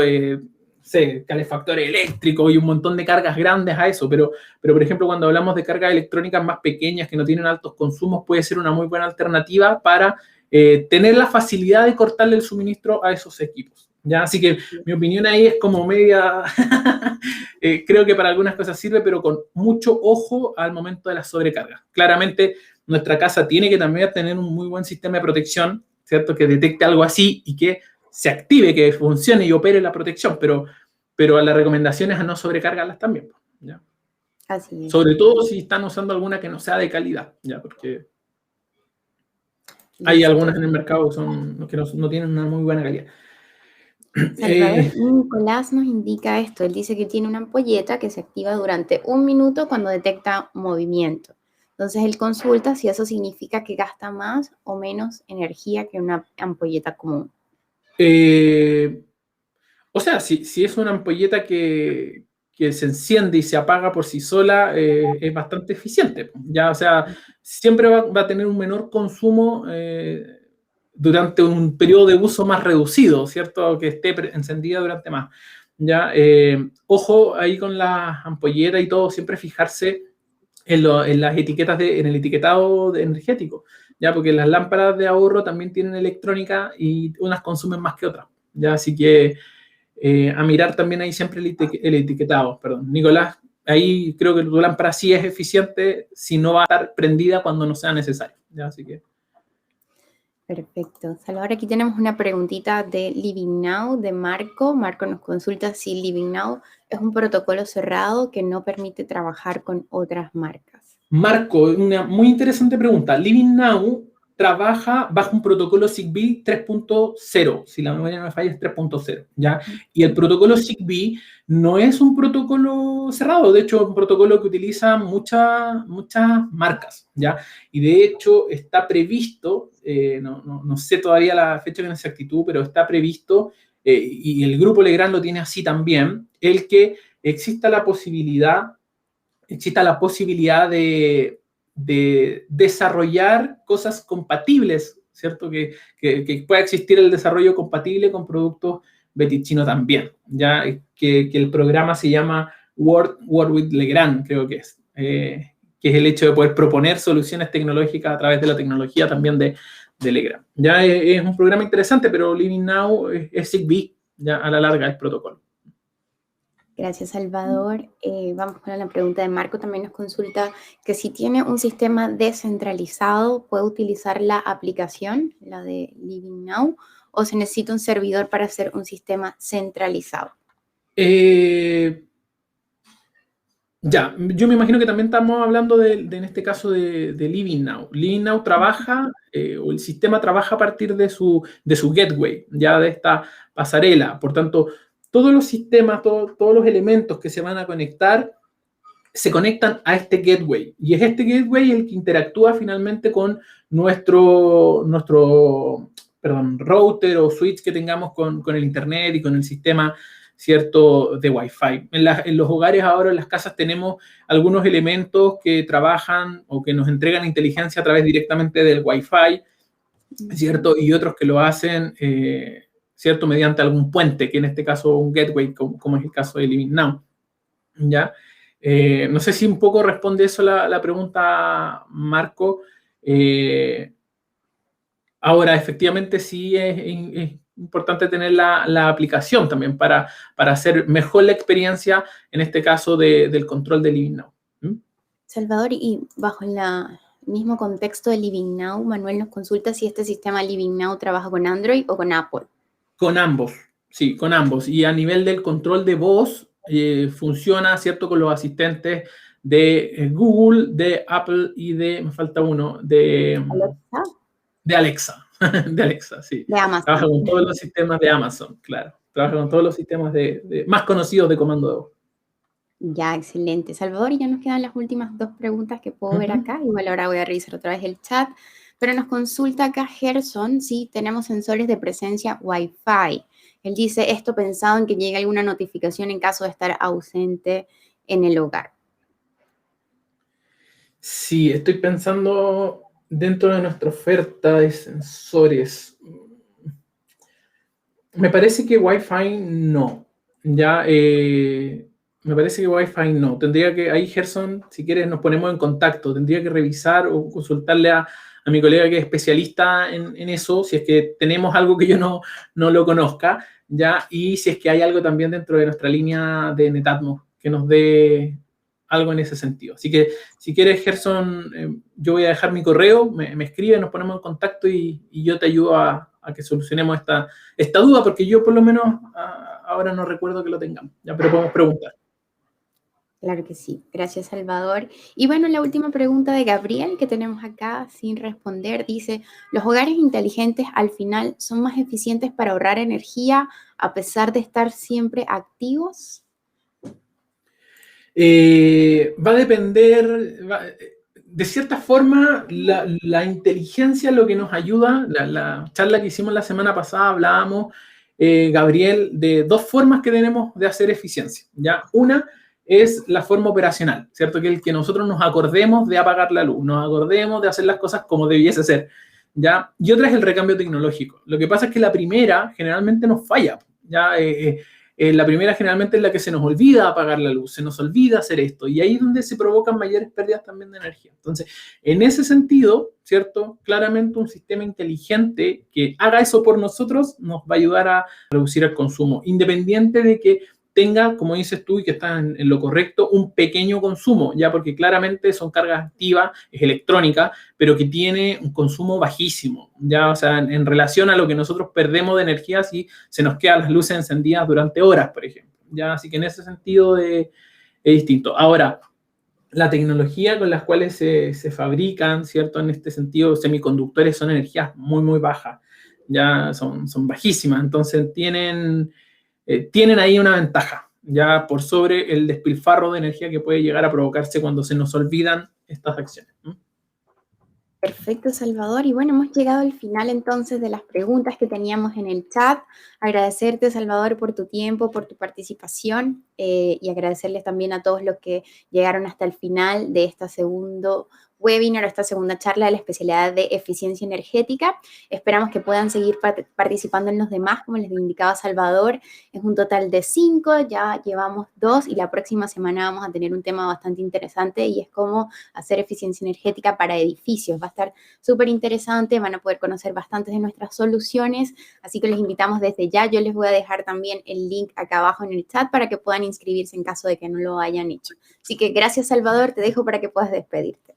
calefactor eléctrico y un montón de cargas grandes a eso, pero por ejemplo cuando hablamos de cargas electrónicas más pequeñas que no tienen altos consumos, puede ser una muy buena alternativa para tener la facilidad de cortarle el suministro a esos equipos, ¿ya? Así que mi opinión ahí es como media, creo que para algunas cosas sirve, pero con mucho ojo al momento de la sobrecarga. Claramente nuestra casa tiene que también tener un muy buen sistema de protección, ¿cierto? Que detecte algo así y que se active, que funcione y opere la protección, pero la recomendación es a no sobrecargarlas también, ¿ya? Así es. Sobre todo si están usando alguna que no sea de calidad, ¿ya? Porque hay algunas en el mercado que no tienen una muy buena calidad. Salvador Nicolás nos indica esto. Él dice que tiene una ampolleta que se activa durante 1 minuto cuando detecta movimiento. Entonces él consulta si eso significa que gasta más o menos energía que una ampolleta común. O sea, si es una ampolleta que se enciende y se apaga por sí sola, es bastante eficiente, ¿ya? O sea, siempre va a tener un menor consumo durante un periodo de uso más reducido, ¿cierto? Que esté encendida durante más, ¿ya? Ojo ahí con las ampolletas y todo, siempre fijarse en las etiquetas, en el etiquetado energético, ¿ya? Porque las lámparas de ahorro también tienen electrónica y unas consumen más que otras, ¿ya? Así que a mirar también ahí siempre el etiquetado, perdón. Nicolás, ahí creo que tu lámpara sí es eficiente si no va a estar prendida cuando no sea necesario, ¿ya? Así que... Perfecto. Salvador, aquí tenemos una preguntita de Living Now, de Marco. Marco nos consulta si Living Now es un protocolo cerrado que no permite trabajar con otras marcas. Marco, una muy interesante pregunta. Living Now trabaja bajo un protocolo Zigbee 3.0, si la memoria no me falla es 3.0, ¿ya? Y el protocolo Zigbee no es un protocolo cerrado, de hecho es un protocolo que utiliza muchas marcas, ¿ya? Y de hecho está previsto, no sé todavía la fecha con exactitud, pero está previsto, y el grupo Legrand lo tiene así también, el que exista la posibilidad de desarrollar cosas compatibles, ¿cierto? Que pueda existir el desarrollo compatible con productos Betichino también, ya que el programa se llama Work with Legrand, creo que es el hecho de poder proponer soluciones tecnológicas a través de la tecnología también de Legrand. Ya es un programa interesante, pero Living Now es Zigbee, ya a la larga el protocolo. Gracias, Salvador. Vamos con la pregunta de Marco. También nos consulta que si tiene un sistema descentralizado, ¿puede utilizar la aplicación, la de Living Now, o se necesita un servidor para hacer un sistema centralizado? Ya, yo me imagino que también estamos hablando en este caso de Living Now. Living Now trabaja, o el sistema trabaja a partir de su gateway, ya de esta pasarela. Por tanto, todos los sistemas, todos los elementos que se van a conectar, se conectan a este gateway. Y es este gateway el que interactúa finalmente con nuestro router o switch que tengamos con el internet y con el sistema, ¿cierto?, de Wi-Fi. En los hogares ahora, en las casas, tenemos algunos elementos que trabajan o que nos entregan inteligencia a través directamente del Wi-Fi, ¿cierto? Y otros que lo hacen, ¿cierto?, mediante algún puente, que en este caso un gateway, como es el caso de Living Now, ¿ya? No sé si un poco responde eso la pregunta, Marco. Ahora, efectivamente, sí importante tener la aplicación también para hacer mejor la experiencia, en este caso del control de Living Now. Salvador, y bajo el mismo contexto de Living Now, Manuel nos consulta si este sistema Living Now trabaja con Android o con Apple. Con ambos, sí, con ambos. Y a nivel del control de voz, funciona, ¿cierto?, con los asistentes de Google, de Apple y me falta uno, ¿Alexa? De Alexa, de Alexa, sí. De Amazon. Trabaja con todos los sistemas de Amazon, claro. Trabaja con todos los sistemas más conocidos de comando de voz. Ya, excelente. Salvador, y ya nos quedan las últimas 2 preguntas que puedo ver acá. Igual ahora voy a revisar otra vez el chat. Pero nos consulta acá Gerson si tenemos sensores de presencia Wi-Fi. Él dice esto pensado en que llegue alguna notificación en caso de estar ausente en el hogar. Sí, estoy pensando dentro de nuestra oferta de sensores. Me parece que Wi-Fi no. Ya, me parece que Wi-Fi no. Tendría que, ahí Gerson, si quieres nos ponemos en contacto. Tendría que revisar o consultarle a mi colega que es especialista en eso, si es que tenemos algo que yo no lo conozca, ya, y si es que hay algo también dentro de nuestra línea de Netatmo que nos dé algo en ese sentido. Así que, si quieres, Gerson, yo voy a dejar mi correo, me escribe, nos ponemos en contacto y yo te ayudo a que solucionemos esta duda, porque yo por lo menos ahora no recuerdo que lo tengamos, ya, pero podemos preguntar. Claro que sí. Gracias, Salvador. Y bueno, la última pregunta de Gabriel que tenemos acá sin responder dice, ¿los hogares inteligentes al final son más eficientes para ahorrar energía a pesar de estar siempre activos? Va a depender, de cierta forma, la inteligencia es lo que nos ayuda. La charla que hicimos la semana pasada hablábamos, Gabriel, de 2 formas que tenemos de hacer eficiencia, ¿ya? Una es la forma operacional, ¿cierto? Que es el que nosotros nos acordemos de apagar la luz, nos acordemos de hacer las cosas como debiese ser, ¿ya? Y otra es el recambio tecnológico. Lo que pasa es que la primera generalmente nos falla, ¿ya? La primera generalmente es la que se nos olvida apagar la luz, se nos olvida hacer esto, y ahí es donde se provocan mayores pérdidas también de energía. Entonces, en ese sentido, ¿cierto? Claramente un sistema inteligente que haga eso por nosotros nos va a ayudar a reducir el consumo, independiente de que tenga, como dices tú, y que está en lo correcto, un pequeño consumo, ya, porque claramente son cargas activas, es electrónica, pero que tiene un consumo bajísimo, ya, o sea, en relación a lo que nosotros perdemos de energía si se nos quedan las luces encendidas durante horas, por ejemplo, ya, así que en ese sentido es distinto. Ahora, la tecnología con las cuales se fabrican, ¿cierto? En este sentido, semiconductores son energías muy, muy bajas, ya son bajísimas, entonces tienen ahí una ventaja, ya por sobre el despilfarro de energía que puede llegar a provocarse cuando se nos olvidan estas acciones. Perfecto, Salvador. Y bueno, hemos llegado al final entonces de las preguntas que teníamos en el chat. Agradecerte, Salvador, por tu tiempo, por tu participación y agradecerles también a todos los que llegaron hasta el final de este segundo webinar, esta segunda charla de la especialidad de eficiencia energética. Esperamos que puedan seguir participando en los demás, como les indicaba Salvador. Es un total de 5, ya llevamos 2 y la próxima semana vamos a tener un tema bastante interesante y es cómo hacer eficiencia energética para edificios. Va a estar súper interesante, van a poder conocer bastantes de nuestras soluciones, así que les invitamos desde ya. Yo les voy a dejar también el link acá abajo en el chat para que puedan inscribirse en caso de que no lo hayan hecho. Así que gracias, Salvador, te dejo para que puedas despedirte.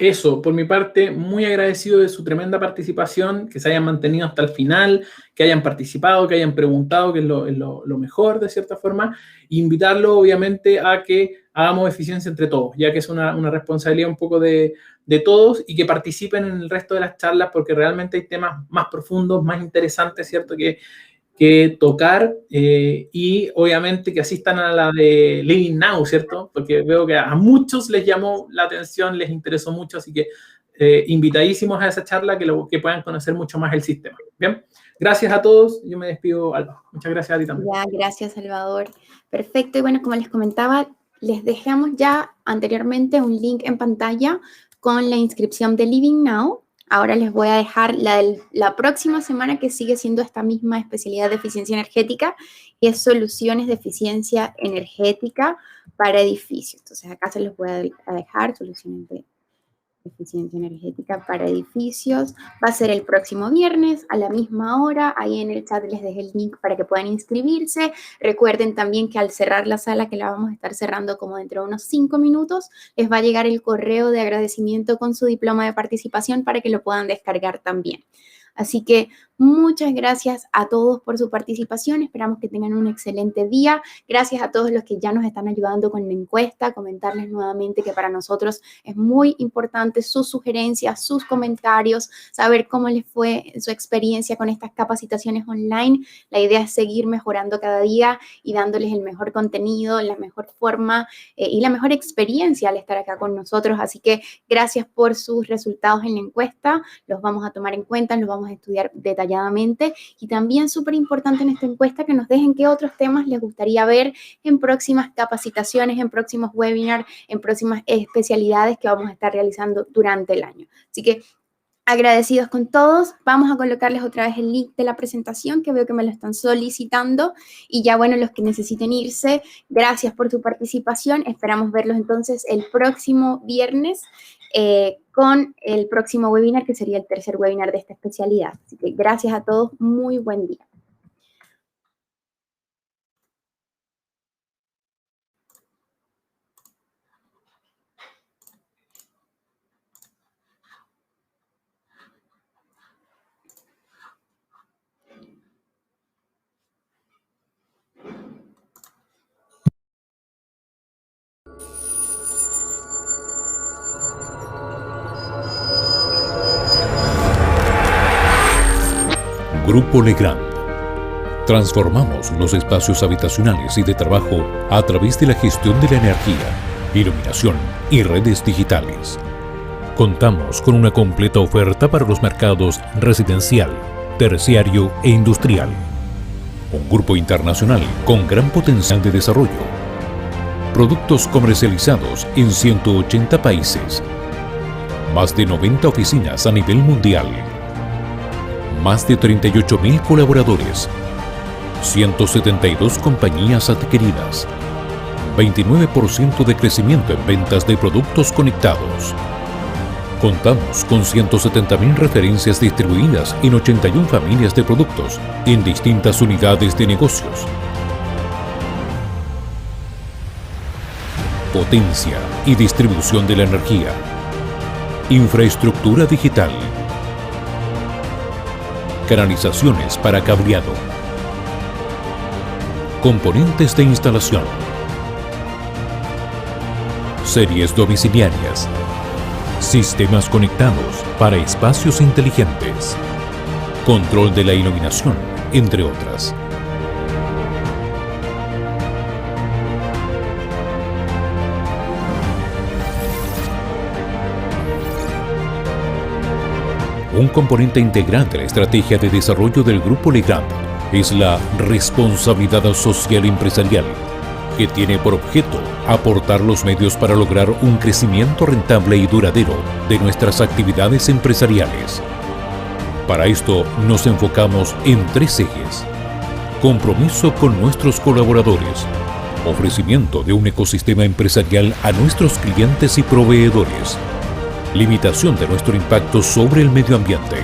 Eso, por mi parte, muy agradecido de su tremenda participación, que se hayan mantenido hasta el final, que hayan participado, que hayan preguntado, que es lo mejor de cierta forma, e invitarlo obviamente a que hagamos eficiencia entre todos, ya que es una responsabilidad un poco de todos y que participen en el resto de las charlas porque realmente hay temas más profundos, más interesantes, ¿cierto? Que tocar y obviamente que asistan a la de Living Now, ¿cierto? Porque veo que a muchos les llamó la atención, les interesó mucho, así que invitadísimos a esa charla que puedan conocer mucho más el sistema. Bien, gracias a todos, yo me despido, Alba. Muchas gracias a ti también. Ya, gracias, Salvador. Perfecto, y bueno, como les comentaba, les dejamos ya anteriormente un link en pantalla con la inscripción de Living Now. Ahora les voy a dejar la próxima semana, que sigue siendo esta misma especialidad de eficiencia energética, y es soluciones de eficiencia energética para edificios. Entonces acá se los voy a dejar soluciones de eficiencia energética para edificios. Va a ser el próximo viernes a la misma hora. Ahí en el chat les dejé el link para que puedan inscribirse. Recuerden también que al cerrar la sala, que la vamos a estar cerrando como dentro de unos 5 minutos, les va a llegar el correo de agradecimiento con su diploma de participación para que lo puedan descargar también. Así que muchas gracias a todos por su participación. Esperamos que tengan un excelente día. Gracias a todos los que ya nos están ayudando con la encuesta. Comentarles nuevamente que para nosotros es muy importante sus sugerencias, sus comentarios, saber cómo les fue su experiencia con estas capacitaciones online. La idea es seguir mejorando cada día y dándoles el mejor contenido, la mejor forma y la mejor experiencia al estar acá con nosotros. Así que gracias por sus resultados en la encuesta. Los vamos a tomar en cuenta, los vamos a estudiar detalladamente. Y también súper importante en esta encuesta que nos dejen qué otros temas les gustaría ver en próximas capacitaciones, en próximos webinars, en próximas especialidades que vamos a estar realizando durante el año. Así que agradecidos con todos. Vamos a colocarles otra vez el link de la presentación, que veo que me lo están solicitando. Y ya, bueno, los que necesiten irse, gracias por su participación. Esperamos verlos entonces el próximo viernes con el próximo webinar, que sería el tercer webinar de esta especialidad. Así que gracias a todos. Muy buen día. Grupo Legrand. Transformamos los espacios habitacionales y de trabajo a través de la gestión de la energía, iluminación y redes digitales. Contamos con una completa oferta para los mercados residencial, terciario e industrial. Un grupo internacional con gran potencial de desarrollo. Productos comercializados en 180 países. Más de 90 oficinas a nivel mundial. Más de 38.000 colaboradores, 172 compañías adquiridas, 29% de crecimiento en ventas de productos conectados. Contamos con 170.000 referencias distribuidas en 81 familias de productos en distintas unidades de negocios. Potencia y distribución de la energía. Infraestructura digital. Canalizaciones para cableado. Componentes de instalación. Series domiciliarias. Sistemas conectados para espacios inteligentes. Control de la iluminación, entre otras. Un componente integral de la estrategia de desarrollo del Grupo Legrand es la responsabilidad social empresarial, que tiene por objeto aportar los medios para lograr un crecimiento rentable y duradero de nuestras actividades empresariales. Para esto nos enfocamos en 3 ejes: compromiso con nuestros colaboradores, ofrecimiento de un ecosistema empresarial a nuestros clientes y proveedores, limitación de nuestro impacto sobre el medio ambiente.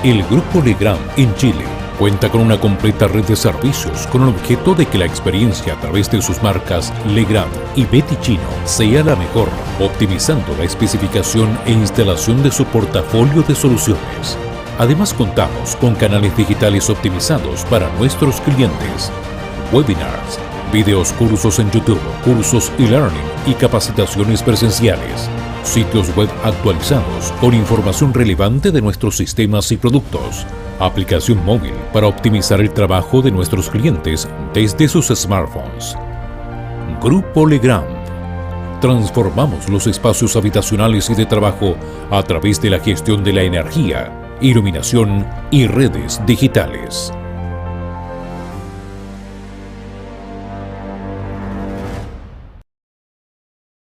El Grupo Legrand en Chile cuenta con una completa red de servicios con el objeto de que la experiencia a través de sus marcas Legrand y Betty Chino sea la mejor, optimizando la especificación e instalación de su portafolio de soluciones. Además, contamos con canales digitales optimizados para nuestros clientes, webinars, videos, cursos en YouTube, cursos e-learning y capacitaciones presenciales, sitios web actualizados con información relevante de nuestros sistemas y productos, aplicación móvil para optimizar el trabajo de nuestros clientes desde sus smartphones. Grupo Legrand. Transformamos los espacios habitacionales y de trabajo a través de la gestión de la energía, iluminación y redes digitales.